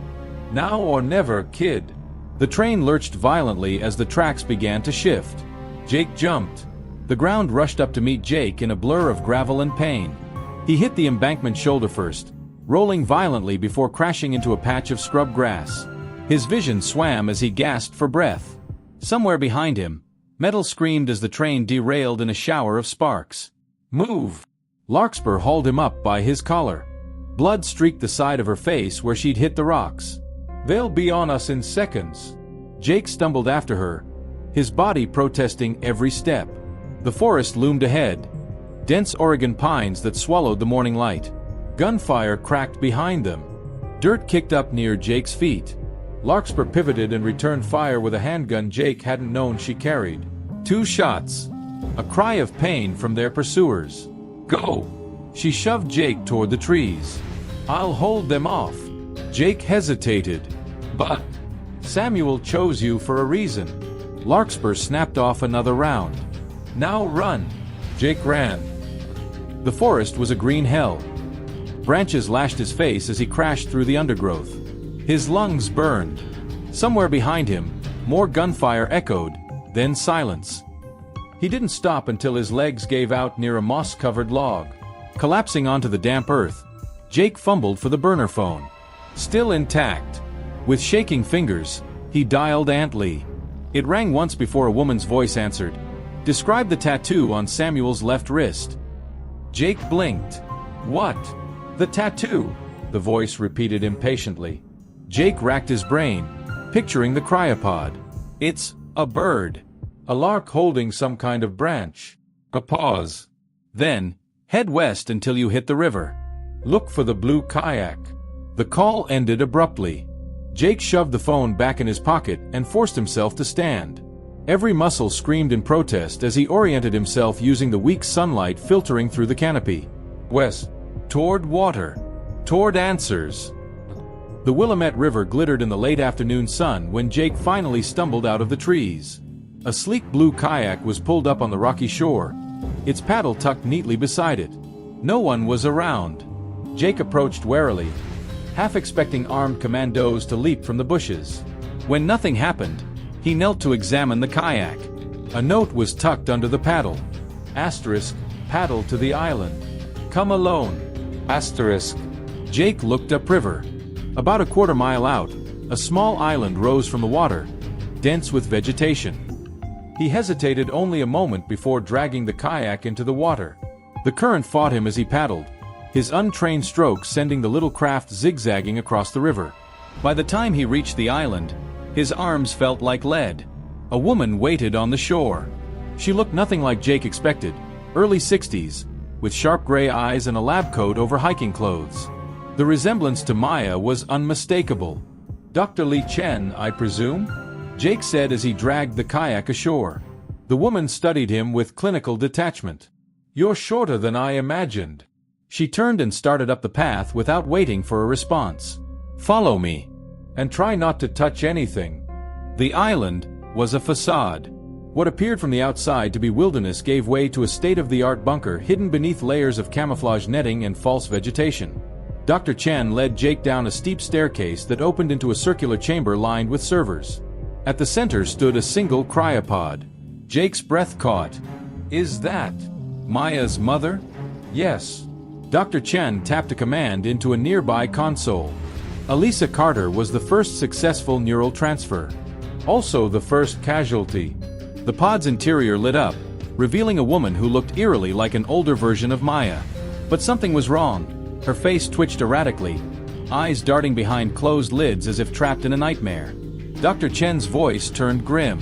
Now or never, kid. The train lurched violently as the tracks began to shift. Jake jumped. The ground rushed up to meet Jake in a blur of gravel and pain. He hit the embankment shoulder first, rolling violently before crashing into a patch of scrub grass. His vision swam as he gasped for breath. Somewhere behind him, metal screamed as the train derailed in a shower of sparks. Move! Larkspur hauled him up by his collar. Blood streaked the side of her face where she'd hit the rocks. They'll be on us in seconds. Jake stumbled after her, his body protesting every step. The forest loomed ahead, dense Oregon pines that swallowed the morning light. Gunfire cracked behind them. Dirt kicked up near Jake's feet. Larkspur pivoted and returned fire with a handgun Jake hadn't known she carried. 2 shots. A cry of pain from their pursuers. Go! She shoved Jake toward the trees. I'll hold them off. Jake hesitated. But Samuel chose you for a reason. Larkspur snapped off another round. Now run. Jake ran. The forest was a green hell. Branches lashed his face as he crashed through the undergrowth. His lungs burned. Somewhere behind him, more gunfire echoed, then silence. He didn't stop until his legs gave out near a moss-covered log. Collapsing onto the damp earth, Jake fumbled for the burner phone. Still intact. With shaking fingers, he dialed Aunt Lee. It rang once before a woman's voice answered. Describe the tattoo on Samuel's left wrist. Jake blinked. What? The tattoo, the voice repeated impatiently. Jake racked his brain, picturing the cryopod. It's a bird. A lark holding some kind of branch. A pause. Then, head west until you hit the river. Look for the blue kayak. The call ended abruptly. Jake shoved the phone back in his pocket and forced himself to stand. Every muscle screamed in protest as he oriented himself using the weak sunlight filtering through the canopy. West. Toward water. Toward answers. The Willamette River glittered in the late afternoon sun when Jake finally stumbled out of the trees. A sleek blue kayak was pulled up on the rocky shore, its paddle tucked neatly beside it. No one was around. Jake approached warily, half expecting armed commandos to leap from the bushes. When nothing happened, he knelt to examine the kayak. A note was tucked under the paddle. Asterisk, paddle to the island. Come alone. Asterisk. Jake looked upriver. About a quarter mile out, a small island rose from the water, dense with vegetation. He hesitated only a moment before dragging the kayak into the water. The current fought him as he paddled, his untrained strokes sending the little craft zigzagging across the river. By the time he reached the island, his arms felt like lead. A woman waited on the shore. She looked nothing like Jake expected, early 60s, with sharp gray eyes and a lab coat over hiking clothes. The resemblance to Maya was unmistakable. Dr. Lee Chen, I presume? Jake said as he dragged the kayak ashore. The woman studied him with clinical detachment. You're shorter than I imagined. She turned and started up the path without waiting for a response. Follow me, and try not to touch anything. The island was a facade. What appeared from the outside to be wilderness gave way to a state-of-the-art bunker hidden beneath layers of camouflage netting and false vegetation. Dr. Chen led Jake down a steep staircase that opened into a circular chamber lined with servers. At the center stood a single cryopod. Jake's breath caught. Is that Maya's mother? Yes. Dr. Chen tapped a command into a nearby console. Elisa Carter was the first successful neural transfer. Also the first casualty. The pod's interior lit up, revealing a woman who looked eerily like an older version of Maya. But something was wrong. Her face twitched erratically, eyes darting behind closed lids as if trapped in a nightmare. Dr. Chen's voice turned grim.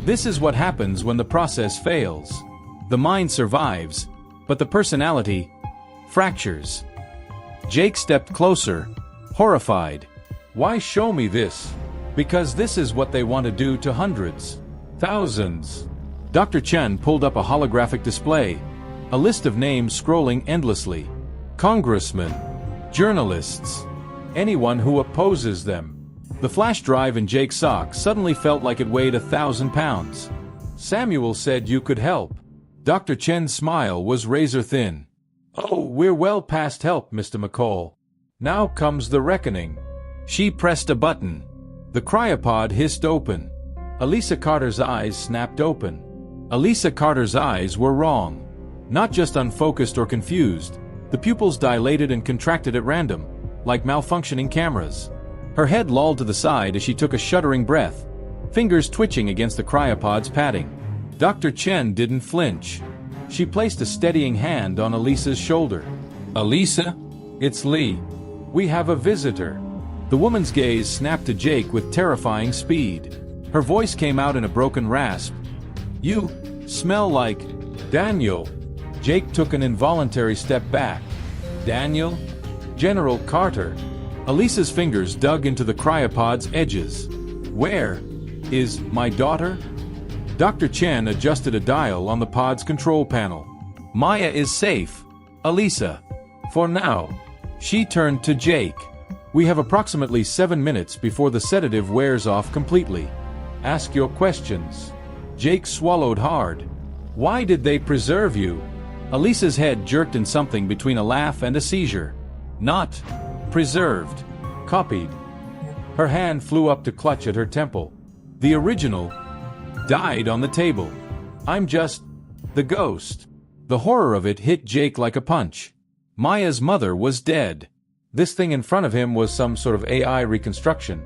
This is what happens when the process fails. The mind survives, but the personality fractures. Jake stepped closer, horrified. Why show me this? Because this is what they want to do to hundreds, thousands. Dr. Chen pulled up a holographic display, a list of names scrolling endlessly. Congressmen, journalists, anyone who opposes them. The flash drive in Jake's sock suddenly felt like it weighed 1,000 pounds. Samuel said you could help. Dr. Chen's smile was razor thin. Oh, we're well past help, Mr. McCall. Now comes the reckoning. She pressed a button. The cryopod hissed open. Elisa Carter's eyes snapped open. Elisa Carter's eyes were wrong. Not just unfocused or confused. The pupils dilated and contracted at random, like malfunctioning cameras. Her head lolled to the side as she took a shuddering breath, fingers twitching against the cryopod's padding. Dr. Chen didn't flinch. She placed a steadying hand on Elisa's shoulder. Elisa? It's Lee. We have a visitor. The woman's gaze snapped to Jake with terrifying speed. Her voice came out in a broken rasp. You smell like Daniel. Jake took an involuntary step back. Daniel? General Carter. Elisa's fingers dug into the cryopod's edges. Where is my daughter? Dr. Chen adjusted a dial on the pod's control panel. Maya is safe, Elisa. For now. She turned to Jake. We have approximately 7 minutes before the sedative wears off completely. Ask your questions. Jake swallowed hard. Why did they preserve you? Elisa's head jerked in something between a laugh and a seizure. Not preserved. Copied. Her hand flew up to clutch at her temple. The original died on the table. I'm just the ghost. The horror of it hit Jake like a punch. Maya's mother was dead. This thing in front of him was some sort of AI reconstruction.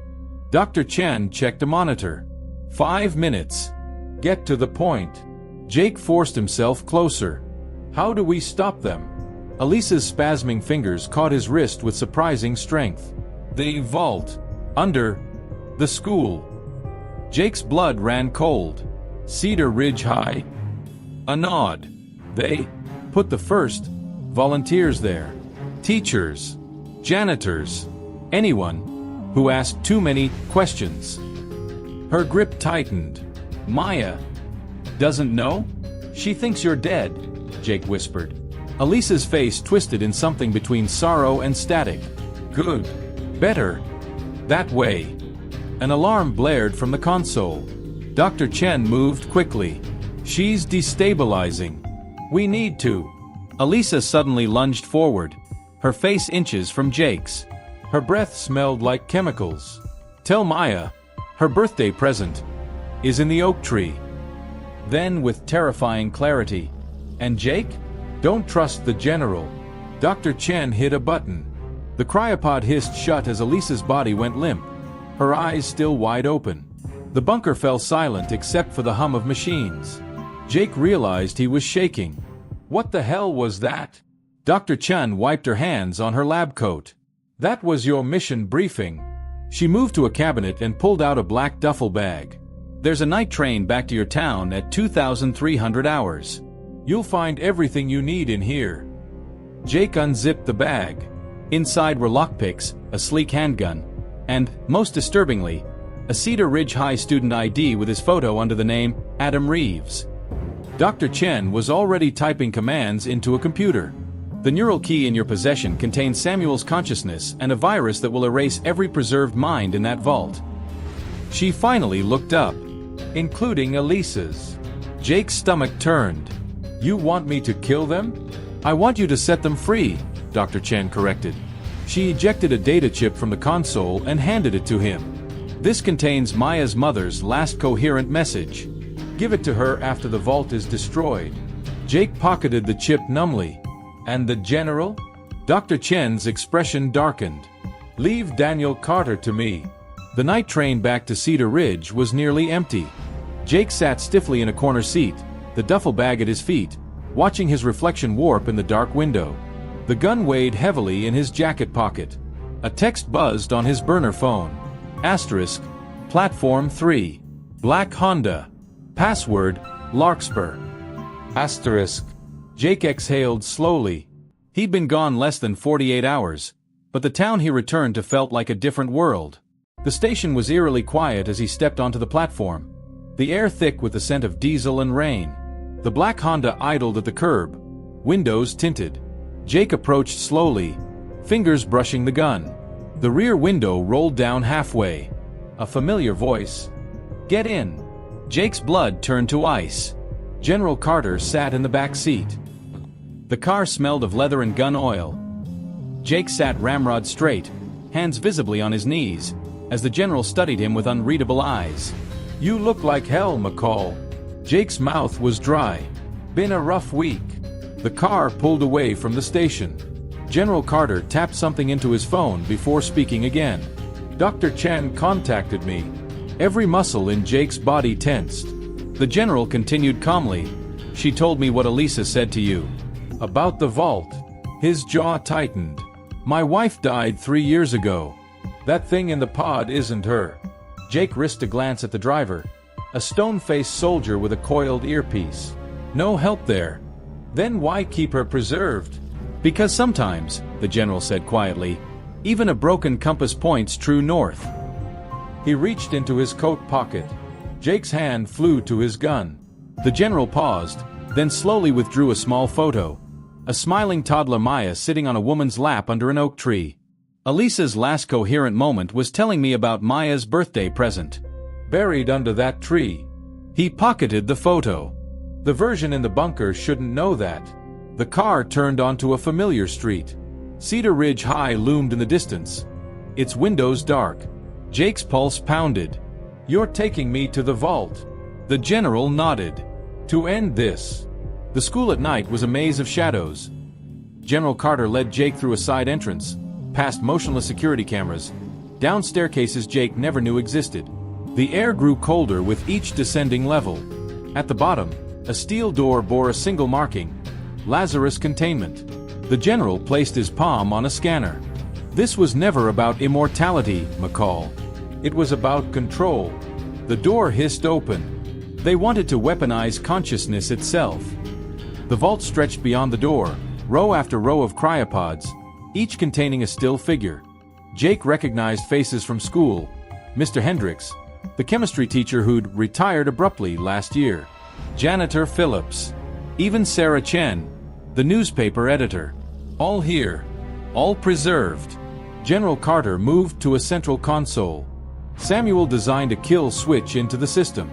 Dr. Chen checked a monitor. 5 minutes. Get to the point. Jake forced himself closer. How do we stop them? Elisa's spasming fingers caught his wrist with surprising strength. The vault. Under the school. Jake's blood ran cold. Cedar Ridge High. A nod. They put the first volunteers there. Teachers. Janitors. Anyone who asked too many questions. Her grip tightened. Maya doesn't know? She thinks you're dead, Jake whispered. Elisa's face twisted in something between sorrow and static. Good. Better. That way. An alarm blared from the console. Dr. Chen moved quickly. She's destabilizing. We need to. Elisa suddenly lunged forward, her face inches from Jake's. Her breath smelled like chemicals. Tell Maya, her birthday present is in the oak tree. Then with terrifying clarity. And Jake? Don't trust the general. Dr. Chen hit a button. The cryopod hissed shut as Elisa's body went limp, her eyes still wide open. The bunker fell silent except for the hum of machines. Jake realized he was shaking. What the hell was that? Dr. Chen wiped her hands on her lab coat. That was your mission briefing. She moved to a cabinet and pulled out a black duffel bag. There's a night train back to your town at 2,300 hours. You'll find everything you need in here. Jake unzipped the bag. Inside were lockpicks, a sleek handgun, and, most disturbingly, a Cedar Ridge High student ID with his photo under the name Adam Reeves. Dr. Chen was already typing commands into a computer. The neural key in your possession contains Samuel's consciousness and a virus that will erase every preserved mind in that vault. She finally looked up, including Elisa's. Jake's stomach turned. You want me to kill them? I want you to set them free, Dr. Chen corrected. She ejected a data chip from the console and handed it to him. This contains Maya's mother's last coherent message. Give it to her after the vault is destroyed. Jake pocketed the chip numbly. And the general? Dr. Chen's expression darkened. Leave Daniel Carter to me. The night train back to Cedar Ridge was nearly empty. Jake sat stiffly in a corner seat, the duffel bag at his feet, watching his reflection warp in the dark window. The gun weighed heavily in his jacket pocket. A text buzzed on his burner phone. Asterisk, Platform 3. Black Honda. Password, Larkspur. Asterisk. Jake exhaled slowly. He'd been gone less than 48 hours, but the town he returned to felt like a different world. The station was eerily quiet as he stepped onto the platform, the air thick with the scent of diesel and rain. The black Honda idled at the curb, windows tinted. Jake approached slowly, fingers brushing the gun. The rear window rolled down halfway. A familiar voice. Get in. Jake's blood turned to ice. General Carter sat in the back seat. The car smelled of leather and gun oil. Jake sat ramrod straight, hands visibly on his knees, as the general studied him with unreadable eyes. You look like hell, McCall. Jake's mouth was dry. Been a rough week. The car pulled away from the station. General Carter tapped something into his phone before speaking again. Dr. Chen contacted me. Every muscle in Jake's body tensed. The general continued calmly. She told me what Elisa said to you. About the vault. His jaw tightened. My wife died 3 years ago. That thing in the pod isn't her. Jake risked a glance at the driver. A stone-faced soldier with a coiled earpiece. No help there. Then why keep her preserved? Because sometimes, the general said quietly, even a broken compass points true north. He reached into his coat pocket. Jake's hand flew to his gun. The general paused, then slowly withdrew a small photo. A smiling toddler Maya sitting on a woman's lap under an oak tree. Elisa's last coherent moment was telling me about Maya's birthday present. Buried under that tree. He pocketed the photo. The version in the bunker shouldn't know that. The car turned onto a familiar street. Cedar Ridge High loomed in the distance, its windows dark. Jake's pulse pounded. You're taking me to the vault. The general nodded. To end this. The school at night was a maze of shadows. General Carter led Jake through a side entrance, past motionless security cameras, down staircases Jake never knew existed. The air grew colder with each descending level. At the bottom, a steel door bore a single marking, Lazarus Containment. The general placed his palm on a scanner. This was never about immortality, McCall. It was about control. The door hissed open. They wanted to weaponize consciousness itself. The vault stretched beyond the door, row after row of cryopods, each containing a still figure. Jake recognized faces from school. Mr. Hendricks, the chemistry teacher who'd retired abruptly last year. Janitor Phillips. Even Sarah Chen, the newspaper editor. All here. All preserved. General Carter moved to a central console. Samuel designed a kill switch into the system,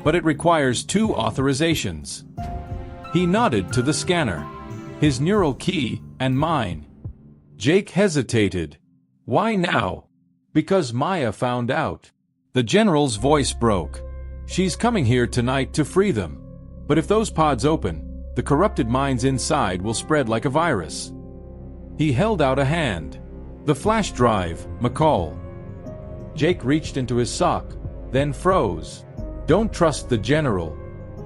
but it requires 2 authorizations. He nodded to the scanner. His neural key, and mine. Jake hesitated. Why now? Because Maya found out. The general's voice broke. She's coming here tonight to free them. But if those pods open, the corrupted minds inside will spread like a virus. He held out a hand. The flash drive, McCall. Jake reached into his sock, then froze. Don't trust the general.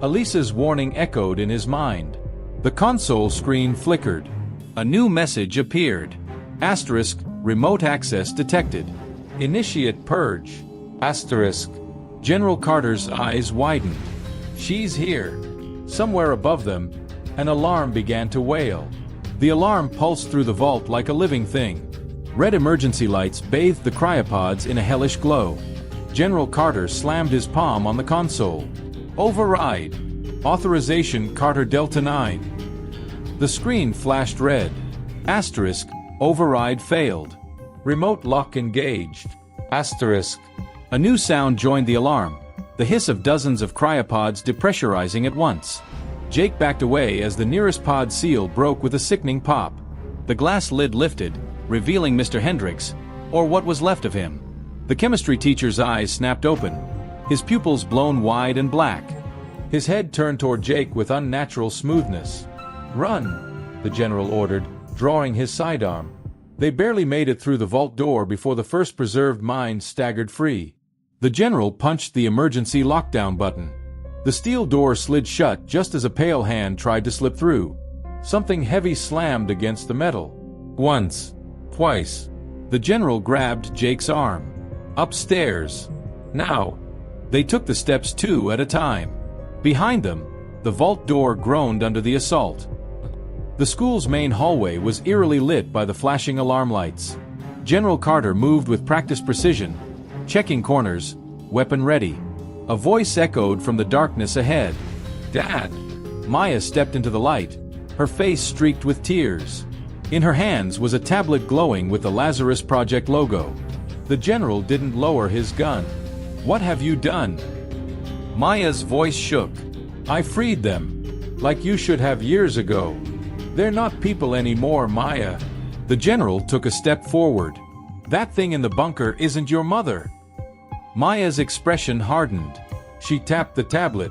Elisa's warning echoed in his mind. The console screen flickered. A new message appeared. Asterisk, remote access detected. Initiate purge. Asterisk. General Carter's eyes widened. She's here. Somewhere above them, an alarm began to wail. The alarm pulsed through the vault like a living thing. Red emergency lights bathed the cryopods in a hellish glow. General Carter slammed his palm on the console. Override. Authorization Carter Delta 9. The screen flashed red. Asterisk, override failed. Remote lock engaged. Asterisk. A new sound joined the alarm, the hiss of dozens of cryopods depressurizing at once. Jake backed away as the nearest pod seal broke with a sickening pop. The glass lid lifted, revealing Mr. Hendricks, or what was left of him. The chemistry teacher's eyes snapped open, his pupils blown wide and black. His head turned toward Jake with unnatural smoothness. "Run," the general ordered, drawing his sidearm. They barely made it through the vault door before the first preserved mind staggered free. The general punched the emergency lockdown button. The steel door slid shut just as a pale hand tried to slip through. Something heavy slammed against the metal. Once. Twice. The general grabbed Jake's arm. "Upstairs. Now." They took the steps 2 at a time. Behind them, the vault door groaned under the assault. The school's main hallway was eerily lit by the flashing alarm lights. General Carter moved with practiced precision, checking corners, weapon ready. A voice echoed from the darkness ahead. "Dad!" Maya stepped into the light, her face streaked with tears. In her hands was a tablet glowing with the Lazarus Project logo. The general didn't lower his gun. "What have you done?" Maya's voice shook. "I freed them. Like you should have years ago. They're not people anymore, Maya." The general took a step forward. "That thing in the bunker isn't your mother." Maya's expression hardened. She tapped the tablet.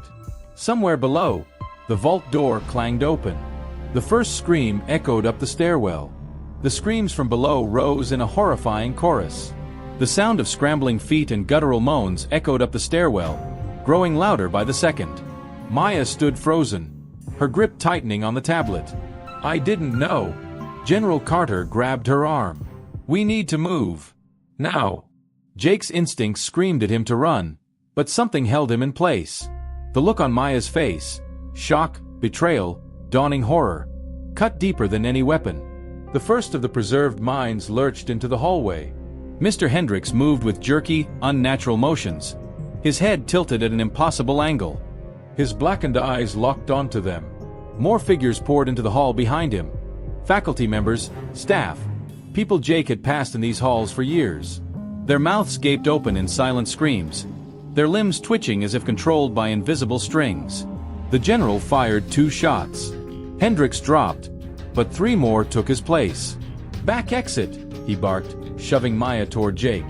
Somewhere below, the vault door clanged open. The first scream echoed up the stairwell. The screams from below rose in a horrifying chorus. The sound of scrambling feet and guttural moans echoed up the stairwell, growing louder by the second. Maya stood frozen, her grip tightening on the tablet. "I didn't know." General Carter grabbed her arm. "We need to move. Now." Jake's instincts screamed at him to run, but something held him in place. The look on Maya's face, shock, betrayal, dawning horror, cut deeper than any weapon. The first of the preserved minds lurched into the hallway. Mr. Hendricks moved with jerky, unnatural motions, his head tilted at an impossible angle. His blackened eyes locked onto them. More figures poured into the hall behind him. Faculty members, staff, people Jake had passed in these halls for years. Their mouths gaped open in silent screams, their limbs twitching as if controlled by invisible strings. The general fired 2 shots. Hendricks dropped, but 3 more took his place. "Back exit," he barked, shoving Maya toward Jake.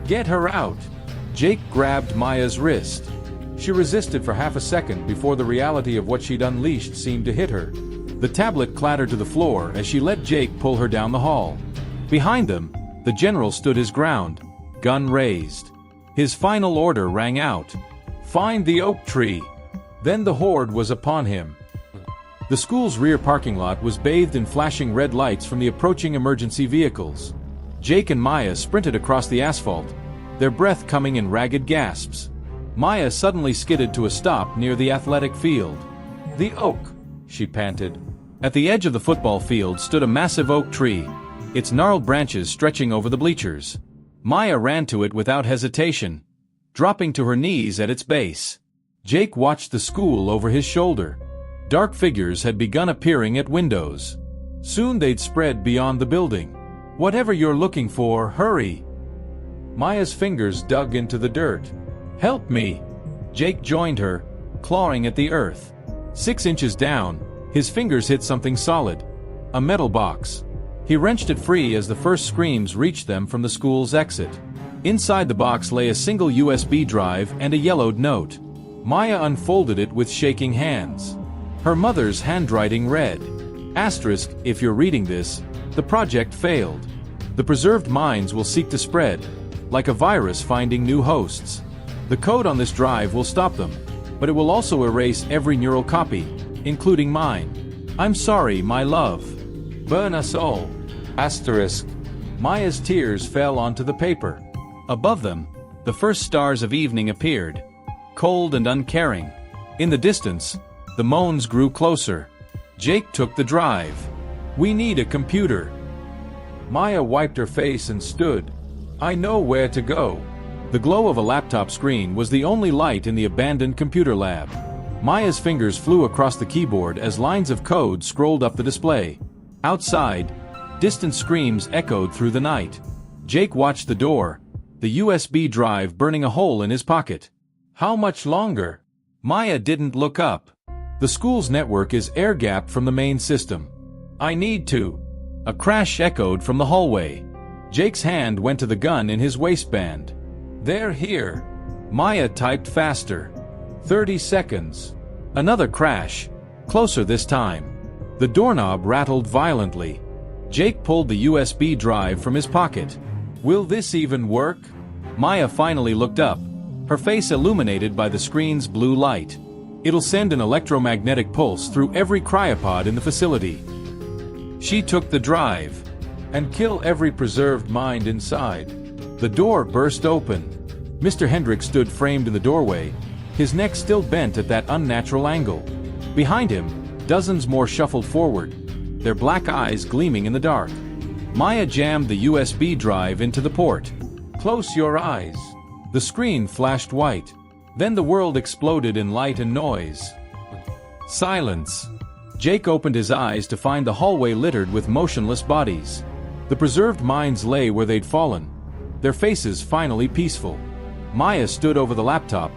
"Get her out." Jake grabbed Maya's wrist. She resisted for half a second before the reality of what she'd unleashed seemed to hit her. The tablet clattered to the floor as she let Jake pull her down the hall. Behind them, the general stood his ground, gun raised. His final order rang out. "Find the oak tree." Then the horde was upon him. The school's rear parking lot was bathed in flashing red lights from the approaching emergency vehicles. Jake and Maya sprinted across the asphalt, their breath coming in ragged gasps. Maya suddenly skidded to a stop near the athletic field. "The oak," she panted. At the edge of the football field stood a massive oak tree, its gnarled branches stretching over the bleachers. Maya ran to it without hesitation, dropping to her knees at its base. Jake watched the school over his shoulder. Dark figures had begun appearing at windows. Soon they'd spread beyond the building. "Whatever you're looking for, hurry!" Maya's fingers dug into the dirt. "Help me!" Jake joined her, clawing at the earth. 6 inches down, his fingers hit something solid. A metal box. He wrenched it free as the first screams reached them from the school's exit. Inside the box lay a single USB drive and a yellowed note. Maya unfolded it with shaking hands. Her mother's handwriting read, "Asterisk, if you're reading this, the project failed. The preserved minds will seek to spread, like a virus finding new hosts. The code on this drive will stop them, but it will also erase every neural copy, including mine. I'm sorry, my love. Burn us all." Asterisk. Maya's tears fell onto the paper. Above them, the first stars of evening appeared, cold and uncaring. In the distance, the moans grew closer. Jake took the drive. "We need a computer." Maya wiped her face and stood. "I know where to go." The glow of a laptop screen was the only light in the abandoned computer lab. Maya's fingers flew across the keyboard as lines of code scrolled up the display. Outside, distant screams echoed through the night. Jake watched the door, the USB drive burning a hole in his pocket. How much longer? Maya didn't look up. The school's network is air-gapped from the main system. I need to. A crash echoed from the hallway. Jake's hand went to the gun in his waistband. They're here. Maya typed faster. 30 seconds. Another crash. Closer this time. The doorknob rattled violently. Jake pulled the USB drive from his pocket. Will this even work? Maya finally looked up, her face illuminated by the screen's blue light. It'll send an electromagnetic pulse through every cryopod in the facility. She took the drive. And kill every preserved mind inside. The door burst open. Mr. Hendricks stood framed in the doorway, his neck still bent at that unnatural angle. Behind him, dozens more shuffled forward, their black eyes gleaming in the dark. Maya jammed the USB drive into the port. Close your eyes. The screen flashed white. Then the world exploded in light and noise. Silence. Jake opened his eyes to find the hallway littered with motionless bodies. The preserved minds lay where they'd fallen, their faces finally peaceful. Maya stood over the laptop,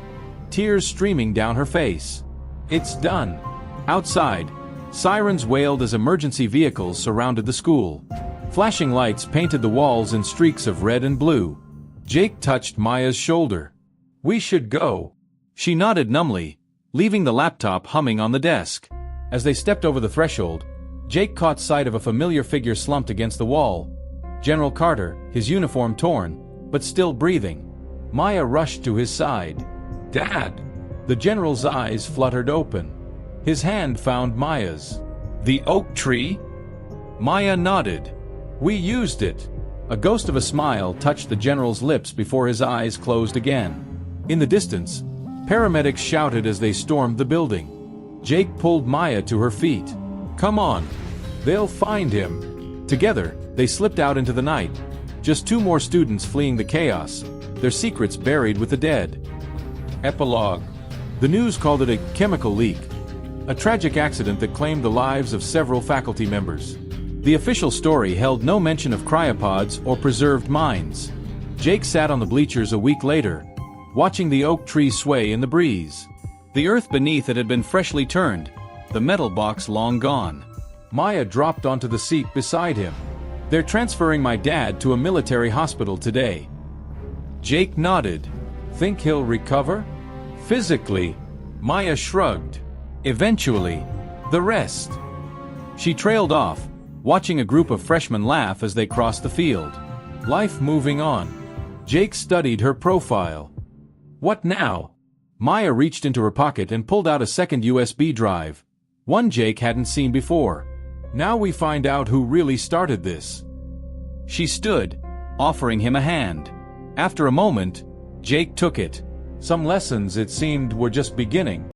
tears streaming down her face. It's done. Outside, sirens wailed as emergency vehicles surrounded the school. Flashing lights painted the walls in streaks of red and blue. Jake touched Maya's shoulder. We should go. She nodded numbly, leaving the laptop humming on the desk. As they stepped over the threshold, Jake caught sight of a familiar figure slumped against the wall. General Carter, his uniform torn, but still breathing. Maya rushed to his side. Dad! The general's eyes fluttered open. His hand found Maya's. The oak tree? Maya nodded. We used it. A ghost of a smile touched the general's lips before his eyes closed again. In the distance, paramedics shouted as they stormed the building. Jake pulled Maya to her feet. Come on. They'll find him. Together, they slipped out into the night. Just two more students fleeing the chaos, their secrets buried with the dead. Epilogue. The news called it a chemical leak. A tragic accident that claimed the lives of several faculty members. The official story held no mention of cryopods or preserved minds. Jake sat on the bleachers a week later, watching the oak tree sway in the breeze. The earth beneath it had been freshly turned, the metal box long gone. Maya dropped onto the seat beside him. They're transferring my dad to a military hospital today. Jake nodded. Think he'll recover? Physically. Maya shrugged. Eventually. The rest. She trailed off, watching a group of freshmen laugh as they crossed the field. Life moving on. Jake studied her profile. What now? Maya reached into her pocket and pulled out a second USB drive. One Jake hadn't seen before. Now we find out who really started this. She stood, offering him a hand. After a moment, Jake took it. Some lessons, it seemed, were just beginning.